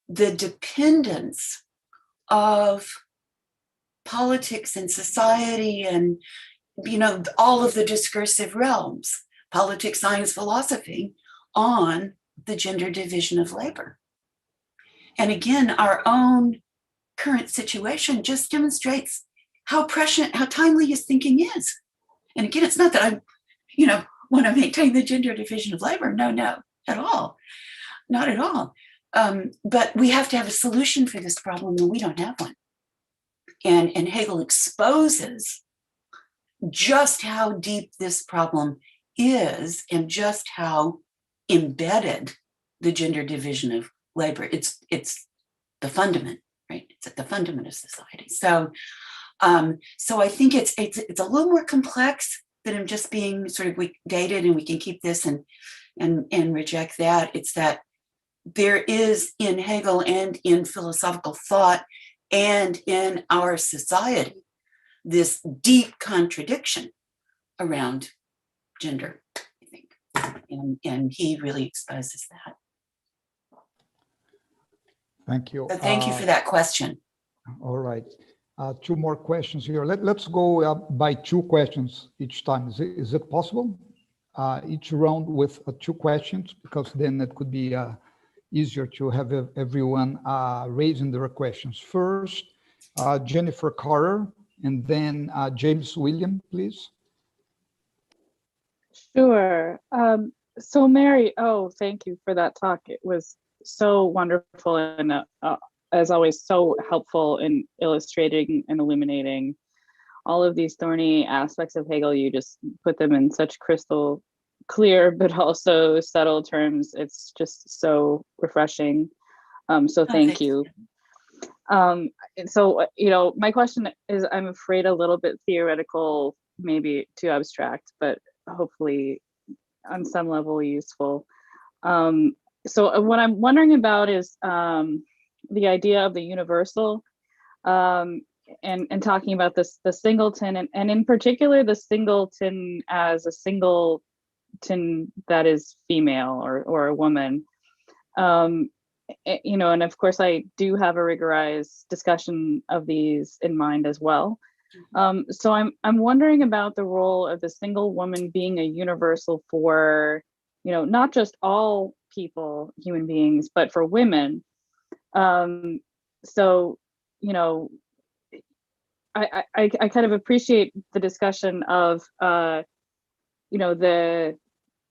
the dependence of politics and society and, all of the discursive realms, politics, science, philosophy, on the gender division of labor. And again, our own current situation just demonstrates how prescient, how timely his thinking is. And again, it's not that I, want to maintain the gender division of labor. No, at all. Not at all. But we have to have a solution for this problem, and we don't have one. And Hegel exposes just how deep this problem is and just how embedded the gender division of labor. It's the fundament, right? It's at the fundament of society. So I think it's a little more complex than him just being sort of dated and we can keep this and reject that. It's that there is in Hegel and in philosophical thought and in our society this deep contradiction around gender, I think. And he really exposes that. Thank you. So thank you for that question. All right. Two more questions here. Let's go by two questions each time. Is it possible? Each round with two questions, because then it could be easier to have everyone raising their questions. First, Jennifer Carter, and then James William, please. Sure. So Mary, thank you for that talk. It was so wonderful and as always, so helpful in illustrating and illuminating all of these thorny aspects of Hegel. You just put them in such crystal clear, but also subtle terms. It's just so refreshing. So thank you. So, my question is, I'm afraid a little bit theoretical, maybe too abstract, but hopefully on some level useful. So what I'm wondering about is the idea of the universal, and talking about the singleton, and in particular the singleton as a singleton that is female or a woman. And of course I do have a rigorous discussion of these in mind as well. So I'm wondering about the role of the single woman being a universal for, not just all people, human beings, but for women. So, you know, I kind of appreciate the discussion of, the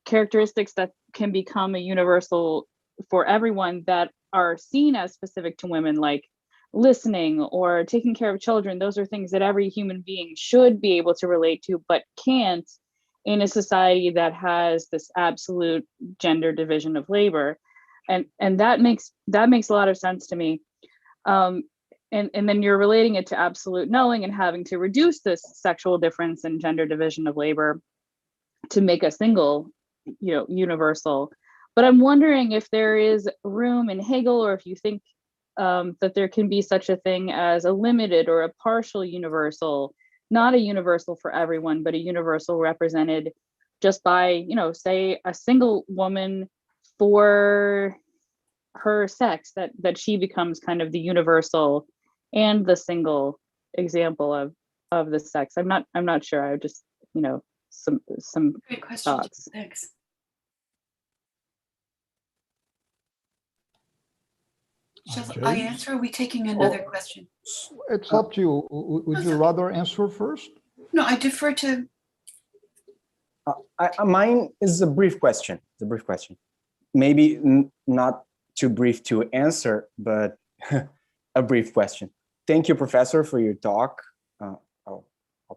characteristics that can become a universal for everyone that are seen as specific to women, like listening or taking care of children. Those are things that every human being should be able to relate to, but can't in a society that has this absolute gender division of labor. And that makes a lot of sense to me. And then you're relating it to absolute knowing and having to reduce this sexual difference and gender division of labor to make a single, universal. But I'm wondering if there is room in Hegel, or if you think that there can be such a thing as a limited or a partial universal, not a universal for everyone, but a universal represented just by, say a single woman for her sex, that she becomes kind of the universal and the single example of the sex. I'm not sure. I would just, some Great question. thoughts. Thanks. Shall I answer? Are we taking another question? It's up to you. Would you rather answer first? No, I defer to. Mine is a brief question. It's a brief question. Maybe not too brief to answer, but a brief question. Thank you, Professor, for your talk. I'll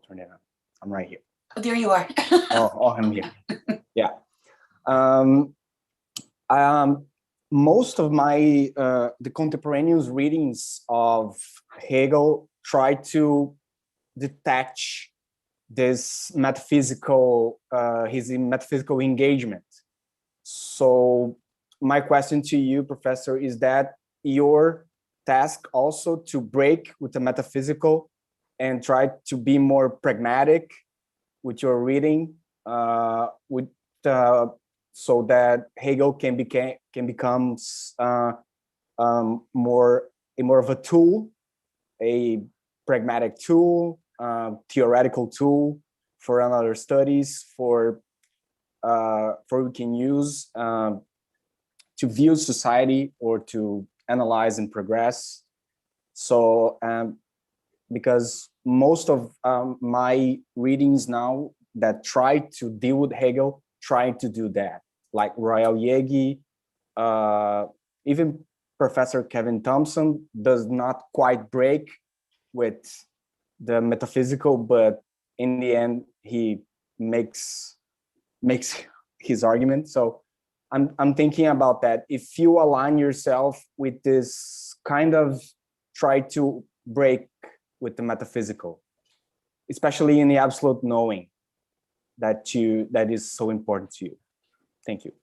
turn it on. I'm right here. Oh, there you are. oh, I'm here. Yeah. Most of my the contemporaneous readings of Hegel try to detach this metaphysical, his metaphysical engagement. So my question to you, Professor, is that your task also to break with the metaphysical and try to be more pragmatic with your reading, so that Hegel can become more of a tool, a pragmatic tool, theoretical tool for another studies, for we can use to view society or to analyze and progress. So because most of my readings now that try to deal with Hegel try to do that, like Royal Yegi, even Professor Kevin Thompson does not quite break with the metaphysical, but in the end he makes his argument. So I'm thinking about that. If you align yourself with this kind of try to break with the metaphysical, especially in the absolute knowing that is so important to you. Thank you.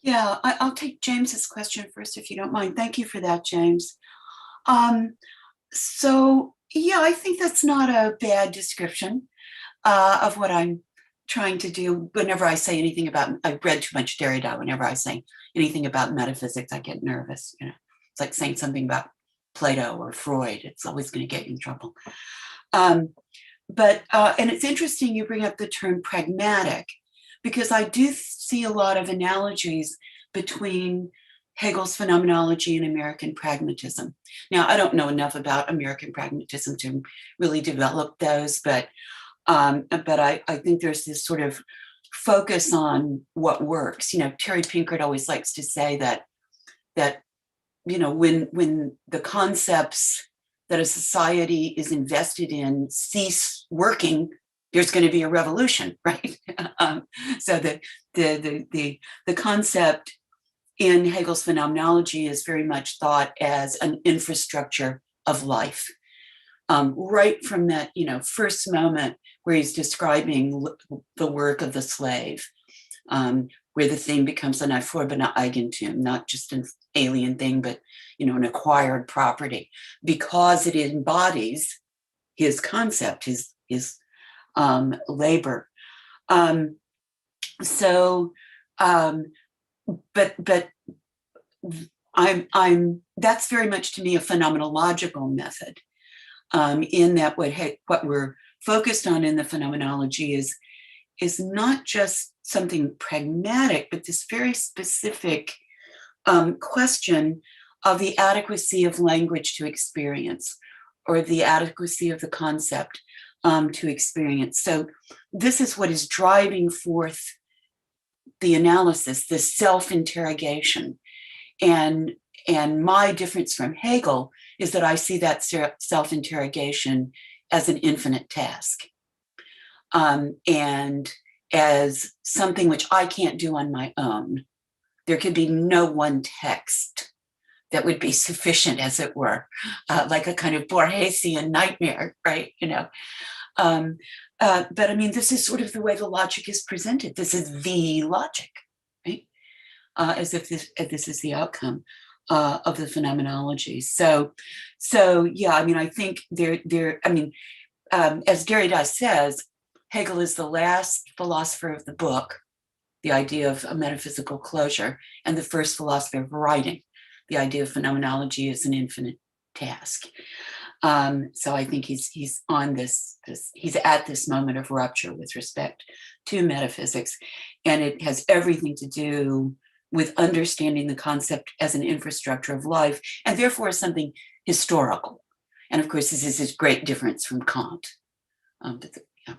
Yeah, I'll take James's question first, if you don't mind. Thank you for that, James. So yeah, I think that's not a bad description of what I'm trying to do. Whenever I say anything about, I've read too much Derrida. Whenever I say anything about metaphysics, I get nervous. It's like saying something about Plato or Freud. It's always going to get you in trouble. But it's interesting you bring up the term pragmatic, because I do see a lot of analogies between Hegel's phenomenology and American pragmatism. Now, I don't know enough about American pragmatism to really develop those, but I think there's this sort of focus on what works. Terry Pinkert always likes to say that when the concepts that a society is invested in cease working, there's going to be a revolution, right? So the concept in Hegel's phenomenology is very much thought as an infrastructure of life. Right from that, first moment where he's describing the work of the slave, where the thing becomes an erworbene Eigentum, not just an alien thing, but an acquired property, because it embodies his concept, his labor. But I'm that's very much to me a phenomenological method. in that what we're focused on in the phenomenology is not just something pragmatic, but this very specific question of the adequacy of language to experience, or the adequacy of the concept to experience. So this is what is driving forth the analysis, this self-interrogation. And my difference from Hegel is that I see that self-interrogation as an infinite task, and as something which I can't do on my own. There could be no one text that would be sufficient, as it were, like a kind of Borgesian nightmare, right? But I mean, this is sort of the way the logic is presented. This is the logic, right? As if this is the outcome of the phenomenology. So yeah, I mean, I think as Derrida says, Hegel is the last philosopher of the book, the idea of a metaphysical closure, and the first philosopher of writing, the idea of phenomenology as an infinite task. So I think he's on this, he's at this moment of rupture with respect to metaphysics, and it has everything to do with understanding the concept as an infrastructure of life, and therefore something historical. And of course, this is a great difference from Kant. Yeah.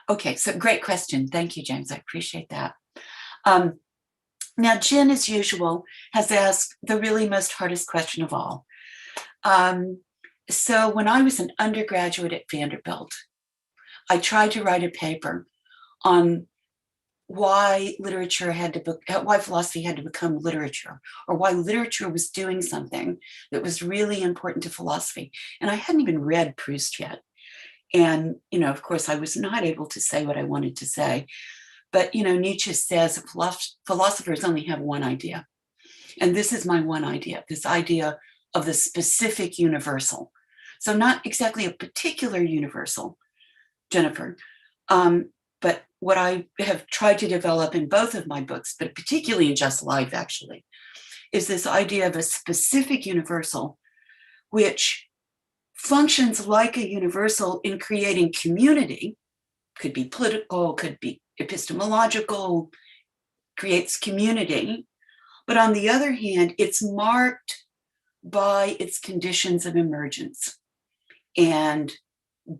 Okay, so great question. Thank you, James. I appreciate that. Now, Jen, as usual, has asked the really most hardest question of all. So when I was an undergraduate at Vanderbilt, I tried to write a paper on why why philosophy had to become literature, or why literature was doing something that was really important to philosophy. And I hadn't even read Proust yet. And, of course, I was not able to say what I wanted to say. But, Nietzsche says philosophers only have one idea. And this is my one idea, this idea of the specific universal. So not exactly a particular universal, Jennifer, but what I have tried to develop in both of my books, but particularly in Just Life, actually, is this idea of a specific universal, which functions like a universal in creating community, could be political, could be epistemological, creates community. But on the other hand, it's marked by its conditions of emergence and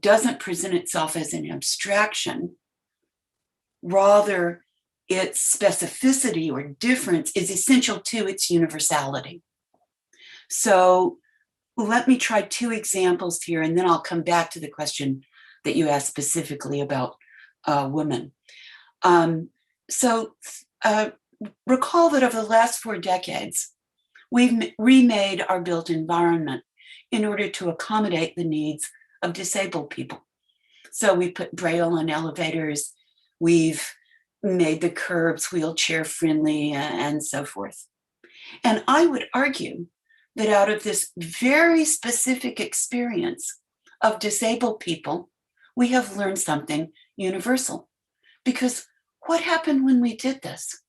doesn't present itself as an abstraction. Rather, its specificity or difference is essential to its universality. So let me try two examples here, and then I'll come back to the question that you asked specifically about women. Recall that over the last 4 decades, we've remade our built environment in order to accommodate the needs of disabled people. So we put Braille on elevators, we've made the curbs wheelchair friendly, and so forth. And I would argue that out of this very specific experience of disabled people, we have learned something universal. Because what happened when we did this?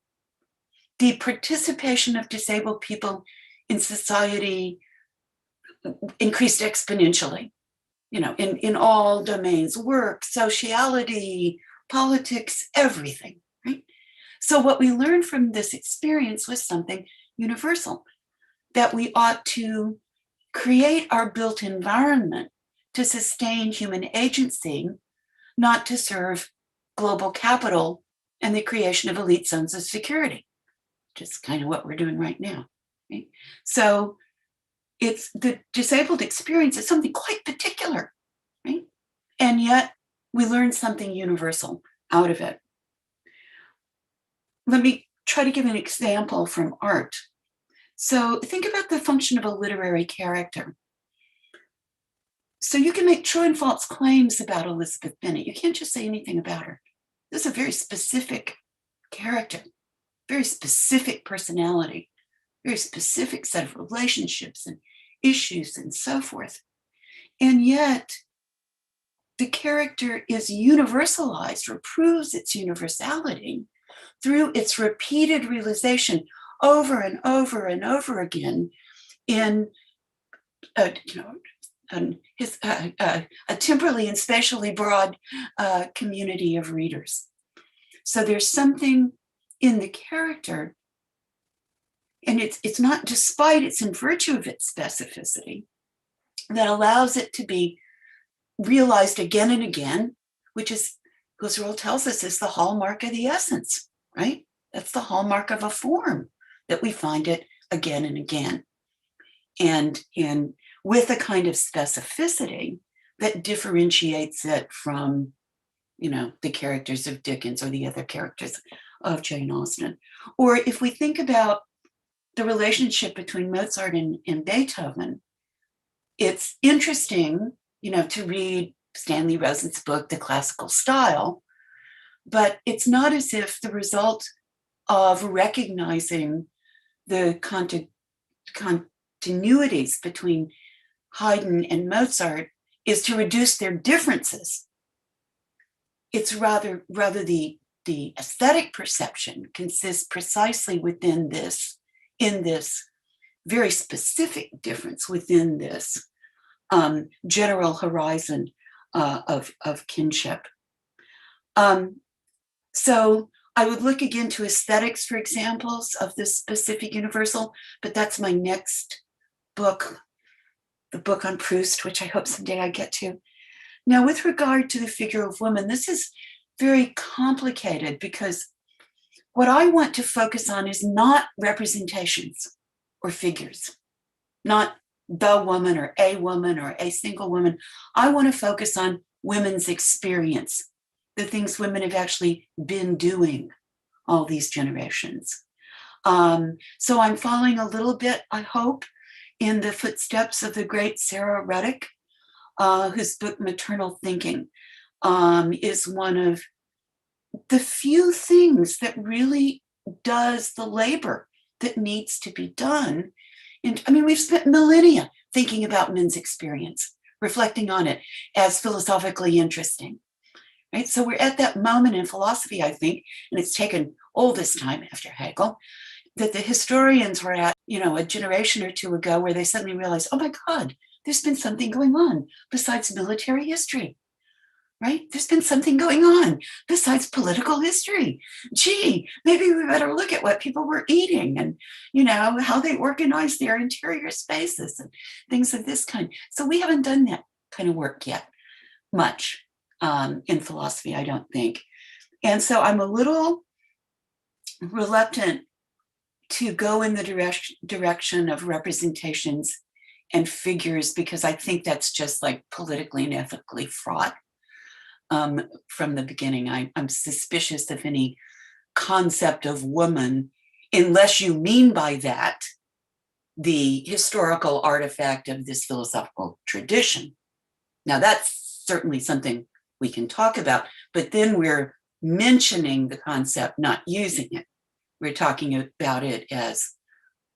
The participation of disabled people in society increased exponentially, in all domains, work, sociality, politics, everything, right? So what we learned from this experience was something universal, that we ought to create our built environment to sustain human agency, not to serve global capital and the creation of elite zones of security, which is kind of what we're doing right now. Right? So it's the disabled experience is something quite particular, right? And yet we learn something universal out of it. Let me try to give an example from art. So think about the function of a literary character. So you can make true and false claims about Elizabeth Bennet. You can't just say anything about her. This is a very specific character, very specific personality, very specific set of relationships and issues and so forth. And yet the character is universalized, or proves its universality through its repeated realization over and over and over again in a temporally and spatially broad community of readers. So there's something in the character, and it's not despite, it's in virtue of its specificity, that allows it to be realized again and again, which is, Husserl tells us, is the hallmark of the essence, right? That's the hallmark of a form, that we find it again and again. And with a kind of specificity that differentiates it from, the characters of Dickens or the other characters of Jane Austen. Or if we think about the relationship between Mozart and Beethoven, it's interesting, to read Stanley Rosen's book, The Classical Style, but it's not as if the result of recognizing the continuities between Haydn and Mozart is to reduce their differences. It's rather the aesthetic perception consists precisely in this very specific difference within this general horizon of kinship. So I would look again to aesthetics for examples of this specific universal, but that's my next book, the book on Proust, which I hope someday I get to. Now, with regard to the figure of woman, this is very complicated because what I want to focus on is not representations or figures, not the woman or a single woman. I want to focus on women's experience, the things women have actually been doing all these generations. So I'm following a little bit, I hope, in the footsteps of the great Sarah Reddick, whose book Maternal Thinking is one of the few things that really does the labor that needs to be done. And I mean, we've spent millennia thinking about men's experience, reflecting on it as philosophically interesting, right? So we're at that moment in philosophy, I think, and it's taken all this time after Hegel, that the historians were at, a generation or two ago where they suddenly realized, oh my God, there's been something going on besides military history, right? There's been something going on besides political history. Gee, maybe we better look at what people were eating and, how they organized their interior spaces and things of this kind. So we haven't done that kind of work yet, much in philosophy, I don't think. And so I'm a little reluctant to go in the direction of representations and figures, because I think that's just like politically and ethically fraught. From the beginning, I'm suspicious of any concept of woman, unless you mean by that the historical artifact of this philosophical tradition. Now, that's certainly something we can talk about, but then we're mentioning the concept, not using it. We're talking about it as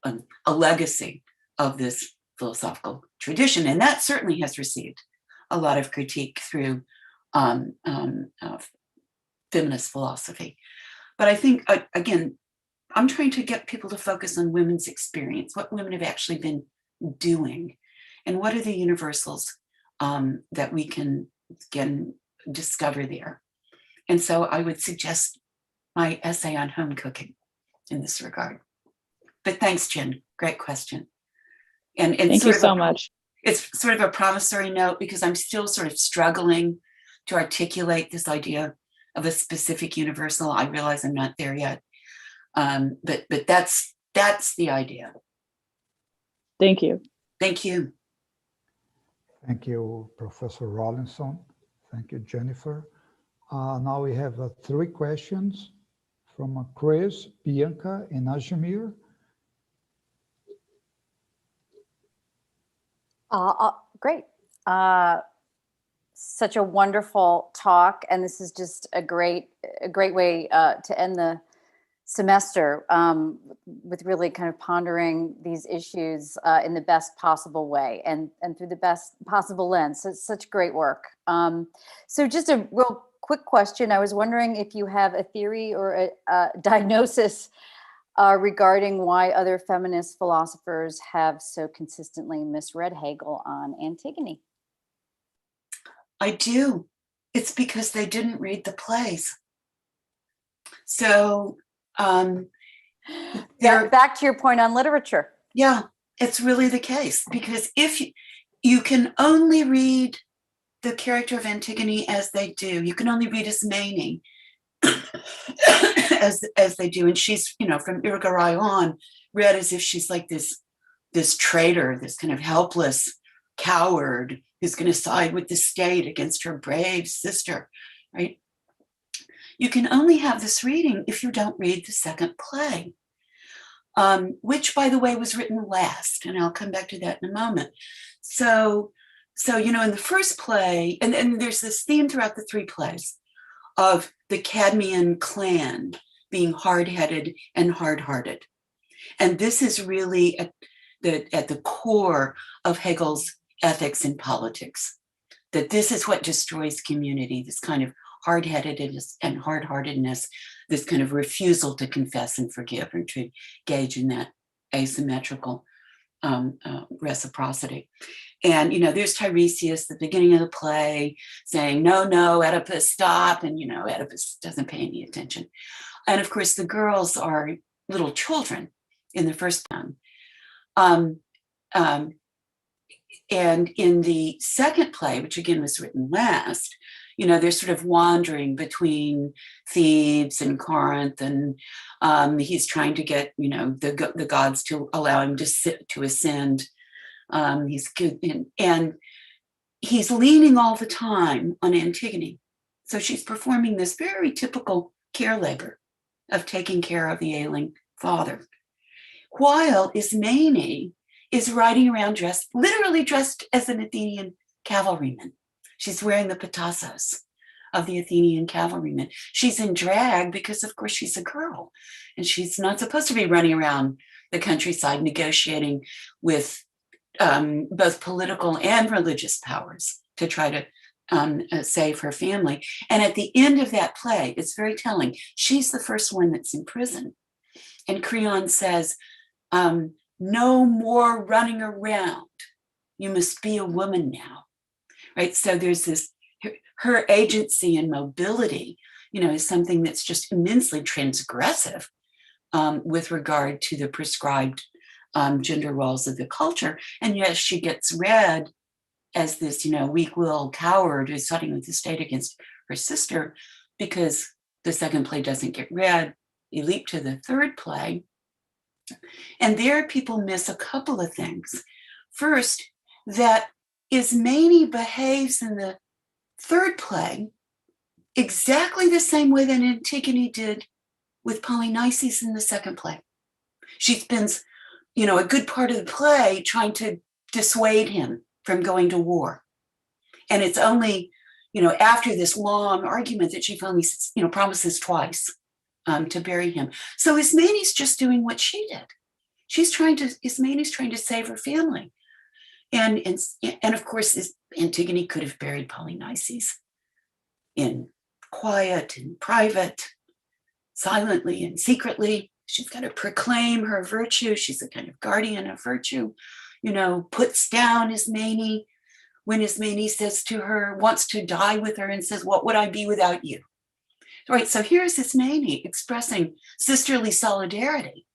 a legacy of this philosophical tradition, and that certainly has received a lot of critique through feminist philosophy. But I think, again, I'm trying to get people to focus on women's experience, what women have actually been doing, and what are the universals that we can discover there. And so I would suggest my essay on home cooking in this regard. But thanks, Jen. Great question. And thank you so much. It's sort of a promissory note because I'm still sort of struggling to articulate this idea of a specific universal. I realize I'm not there yet. But that's the idea. Thank you. Thank you. Thank you, Professor Rawlinson. Thank you, Jennifer. Now we have 3 questions from Chris, Bianca, and Ajamir. Great. Such a wonderful talk, and this is just a great way to end the semester with really kind of pondering these issues in the best possible way and through the best possible lens. So it's such great work. So just a real quick question. I was wondering if you have a theory or a diagnosis regarding why other feminist philosophers have so consistently misread Hegel on Antigone. I do. It's because they didn't read the plays. So back to your point on literature. Yeah, it's really the case, because if you can only read the character of Antigone as they do, you can only read Ismene as they do, and she's, you know, from Irigaray on, read as if she's like this traitor, this kind of helpless coward who's going to side with the state against her brave sister, right? You can only have this reading if you don't read the second play, which, by the way, was written last, and I'll come back to that in a moment. So you know, in the first play, and there's this theme throughout the three plays of the Cadmean clan being hard-headed and hard-hearted. And this is really at the core of Hegel's ethics in politics, that this is what destroys community, this kind of hard-headedness and hard-heartedness, this kind of refusal to confess and forgive and to engage in that asymmetrical reciprocity. And, you know, there's Tiresias, the beginning of the play, saying, no, Oedipus, stop. And, you know, Oedipus doesn't pay any attention. And of course, the girls are little children in the first one. And in the second play, which again was written last, you know, they're sort of wandering between Thebes and Corinth, and he's trying to get, you know, the gods to allow him to ascend. He's good, and he's leaning all the time on Antigone. So she's performing this very typical care labor of taking care of the ailing father, while Ismene is riding around literally dressed as an Athenian cavalryman. She's wearing the petasos of the Athenian cavalryman. She's in drag because, of course, she's a girl, and she's not supposed to be running around the countryside negotiating with both political and religious powers to try to save her family. And at the end of that play, it's very telling. She's the first one that's in prison. And Creon says, no more running around. You must be a woman now, right? So there's this, her agency and mobility, you know, is something that's just immensely transgressive with regard to the prescribed gender roles of the culture. And yet she gets read as this, you know, weak-willed coward who's siding with the state against her sister, because the second play doesn't get read. You leap to the third play, and there people miss a couple of things. First, that Ismene behaves in the third play exactly the same way that Antigone did with Polynices in the second play. She spends, you know, a good part of the play trying to dissuade him from going to war. And it's only, you know, after this long argument that she finally, you know, promises twice to bury him. So Ismene's just doing what she did. Ismene's trying to save her family. And of course, Antigone could have buried Polynices in quiet and private, silently and secretly. She's got to proclaim her virtue. She's a kind of guardian of virtue, you know, puts down Ismene when Ismene says to her, wants to die with her and says, what would I be without you? Right, so here's Ismene expressing sisterly solidarity.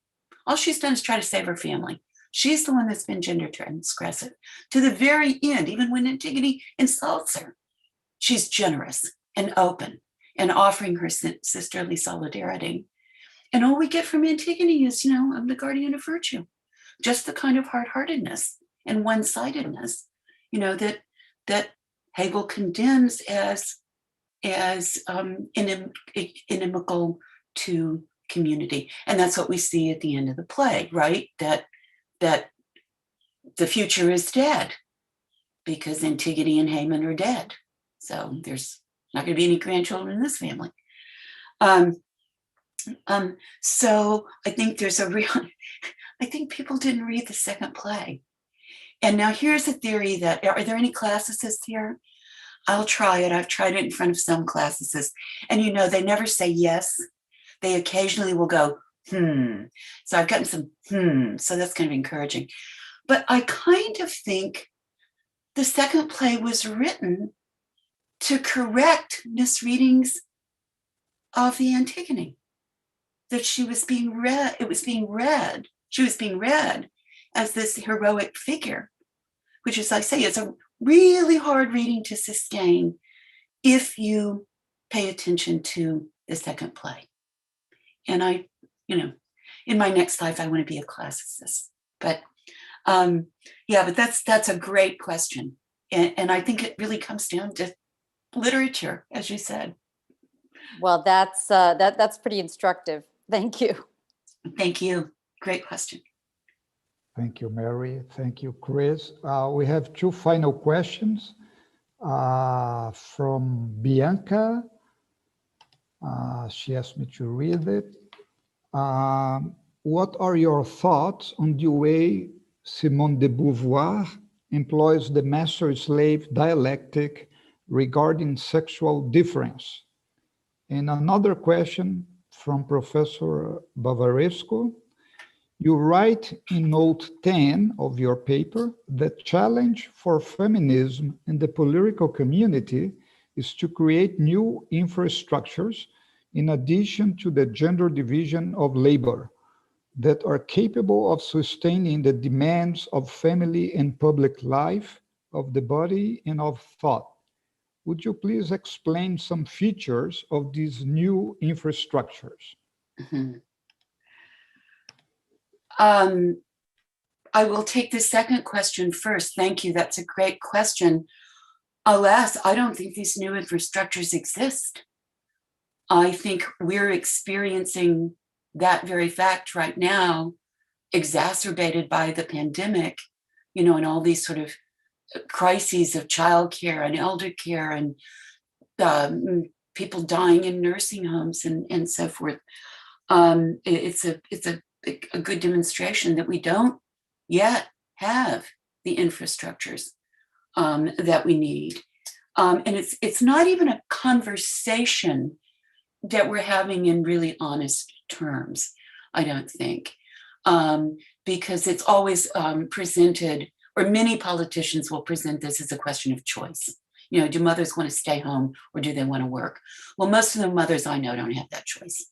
All she's done is try to save her family. She's the one that's been gender transgressive to the very end. Even when Antigone insults her, she's generous and open and offering her sisterly solidarity. And all we get from Antigone is, you know, I'm the guardian of virtue, just the kind of hard-heartedness and one-sidedness, you know, that Hegel condemns as inimical to community. And that's what we see at the end of the play, right? That the future is dead because Antigone and Haman are dead. So there's not going to be any grandchildren in this family. So I think I think people didn't read the second play. And now here's a theory that, are there any classicists here? I'll try it. I've tried it in front of some classicists. And you know, they never say yes. They occasionally will go, So I've gotten some so that's kind of encouraging. But I kind of think the second play was written to correct misreadings of the Antigone, that she was being read, she was being read as this heroic figure, which, as I say, is a really hard reading to sustain if you pay attention to the second play. And I, in my next life, I want to be a classicist. But yeah, but that's a great question. And I think it really comes down to literature, as you said. Well, that's pretty instructive. Thank you. Thank you. Great question. Thank you, Mary. Thank you, Chris. We have two final questions from Bianca. She asked me to read it. What are your thoughts on the way Simone de Beauvoir employs the master-slave dialectic regarding sexual difference? And another question from Professor Bavarescu. You write in note 10 of your paper that challenge for feminism in the political community is to create new infrastructures in addition to the gender division of labor that are capable of sustaining the demands of family and public life, of the body and of thought. Would you please explain some features of these new infrastructures? Mm-hmm. I will take the second question first. Thank you. That's a great question. Alas, I don't think these new infrastructures exist. I think we're experiencing that very fact right now, exacerbated by the pandemic, and all these sort of crises of childcare and elder care and people dying in nursing homes and so forth. It's a good demonstration that we don't yet have the infrastructures that we need. And it's not even a conversation that we're having in really honest terms, I don't think, because it's always presented, or many politicians will present this as a question of choice. Do mothers want to stay home or do they want to work? Well, most of the mothers I know don't have that choice.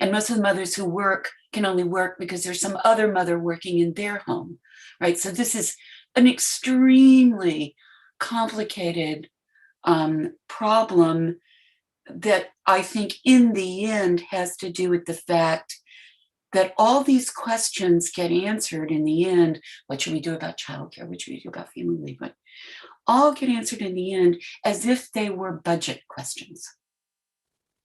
And most of the mothers who work can only work because there's some other mother working in their home, right? So this is an extremely complicated problem that I think in the end has to do with the fact that all these questions get answered in the end. What should we do about childcare? What should we do about family leave? But all get answered in the end as if they were budget questions.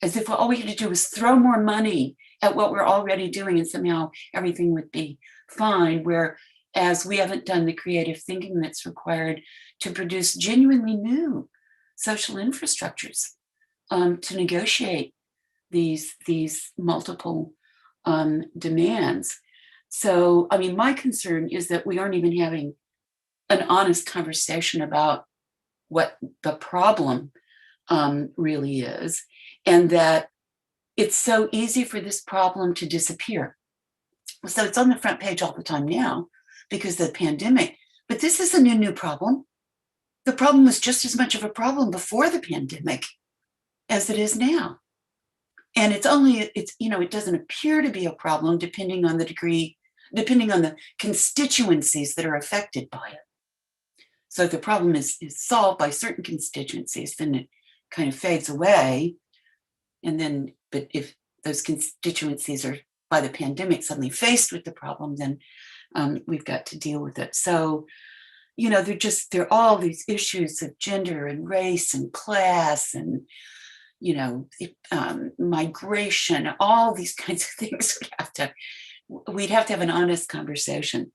As if all we had to do was throw more money at what we're already doing and somehow everything would be fine, whereas we haven't done the creative thinking that's required to produce genuinely new social infrastructures to negotiate these multiple demands. So, I mean, my concern is that we aren't even having an honest conversation about what the problem really is, and that it's so easy for this problem to disappear. So it's on the front page all the time now because of the pandemic, but this isn't a new problem. The problem was just as much of a problem before the pandemic as it is now. And it doesn't appear to be a problem depending on the degree, depending on the constituencies that are affected by it. So if the problem is solved by certain constituencies, then it kind of fades away. And then, but if those constituencies are by the pandemic suddenly faced with the problem, then we've got to deal with it. So, there are all these issues of gender and race and class and, migration, all these kinds of things. We'd have to have an honest conversation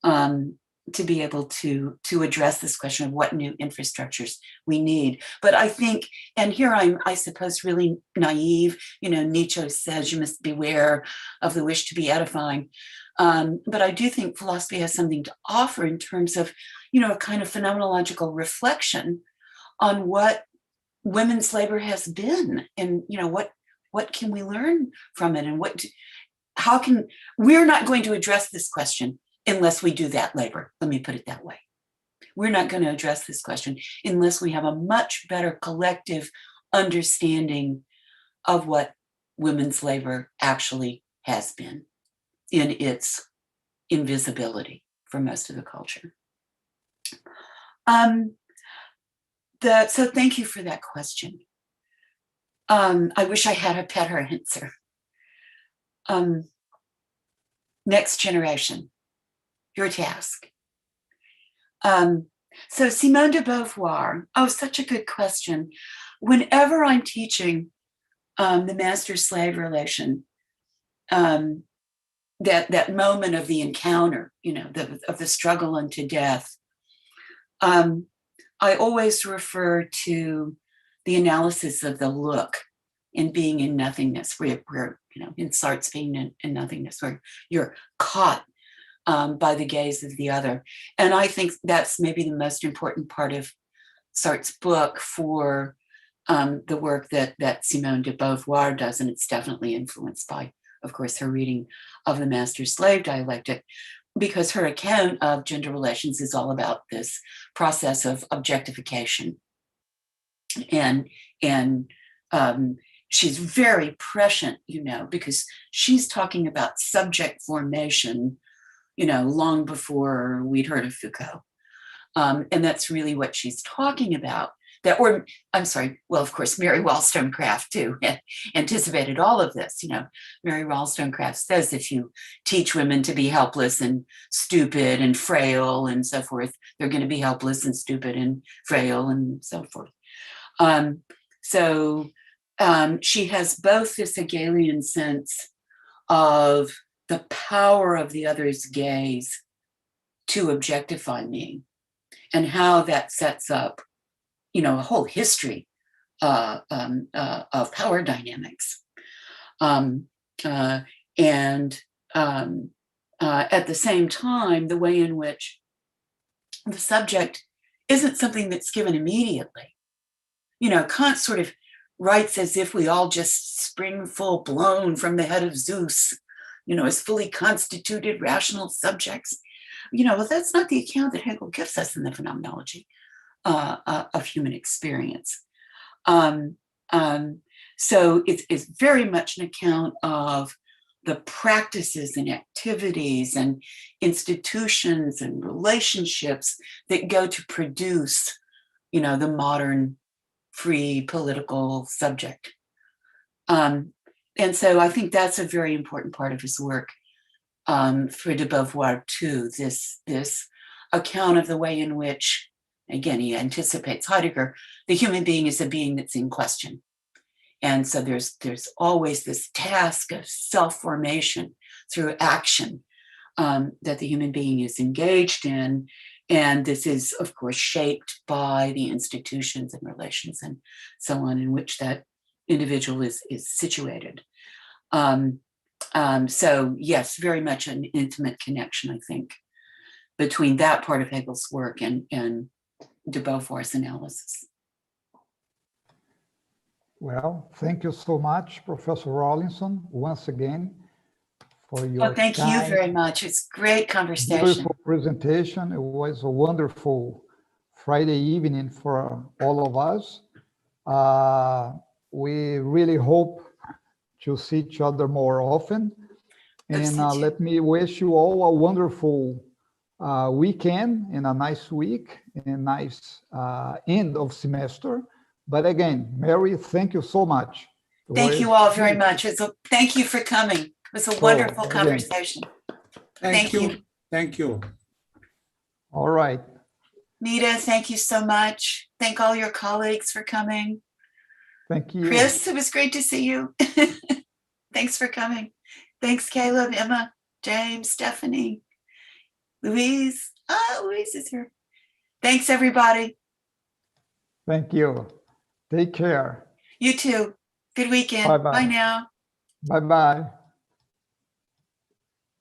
to be able to address this question of what new infrastructures we need. But I think, and here I'm, I suppose, really naive, Nietzsche says you must beware of the wish to be edifying. But I do think philosophy has something to offer in terms of, a kind of phenomenological reflection on what women's labor has been, and what can we learn from it, and we're not going to address this question unless we do that labor. Let me put it that way. We're not going to address this question unless we have a much better collective understanding of what women's labor actually has been in its invisibility for most of the culture. So thank you for that question. I wish I had a better answer. Next generation, your task. So Simone de Beauvoir, such a good question. Whenever I'm teaching the master-slave relation, that moment of the encounter, of the struggle unto death, I always refer to the analysis of the look in being in nothingness, where in Sartre's being in nothingness, where you're caught by the gaze of the other. And I think that's maybe the most important part of Sartre's book for the work that Simone de Beauvoir does, and it's definitely influenced by, of course, her reading of the master-slave dialectic, because her account of gender relations is all about this process of objectification. And she's very prescient, because she's talking about subject formation, long before we'd heard of Foucault. And that's really what she's talking about. Of course, Mary Wollstonecraft too anticipated all of this. Mary Wollstonecraft says if you teach women to be helpless and stupid and frail and so forth, they're going to be helpless and stupid and frail and so forth. She has both this Hegelian sense of the power of the other's gaze to objectify me, and how that sets up a whole history of power dynamics. At the same time, the way in which the subject isn't something that's given immediately. Kant sort of writes as if we all just spring full blown from the head of Zeus, as fully constituted rational subjects. Well, that's not the account that Hegel gives us in the phenomenology of human experience. So it's very much an account of the practices and activities and institutions and relationships that go to produce, the modern free political subject. And so I think that's a very important part of his work for de Beauvoir too, this account of the way in which, again, he anticipates Heidegger, the human being is a being that's in question. And so there's always this task of self-formation through action that the human being is engaged in. And this is, of course, shaped by the institutions and relations and so on in which that individual is situated. So yes, very much an intimate connection, I think, between that part of Hegel's work and de Beauvoir's analysis. Well, thank you so much, Professor Rawlinson, once again, for your thank you very much. It's great conversation. Beautiful presentation. It was a wonderful Friday evening for all of us. We really hope to see each other more often. And let me wish you all a wonderful weekend and a nice week and nice end of semester. But again, Mary, thank you so much. Thank you all very much. Thank you for coming. It was a wonderful conversation. Thank you. Thank you. All right. Nita, thank you so much. Thank all your colleagues for coming. Thank you. Chris, it was great to see you. Thanks for coming. Thanks, Caleb, Emma, James, Stephanie, Louise. Louise is here. Thanks, everybody. Thank you. Take care. You too. Good weekend. Bye-bye. Bye now. Bye-bye.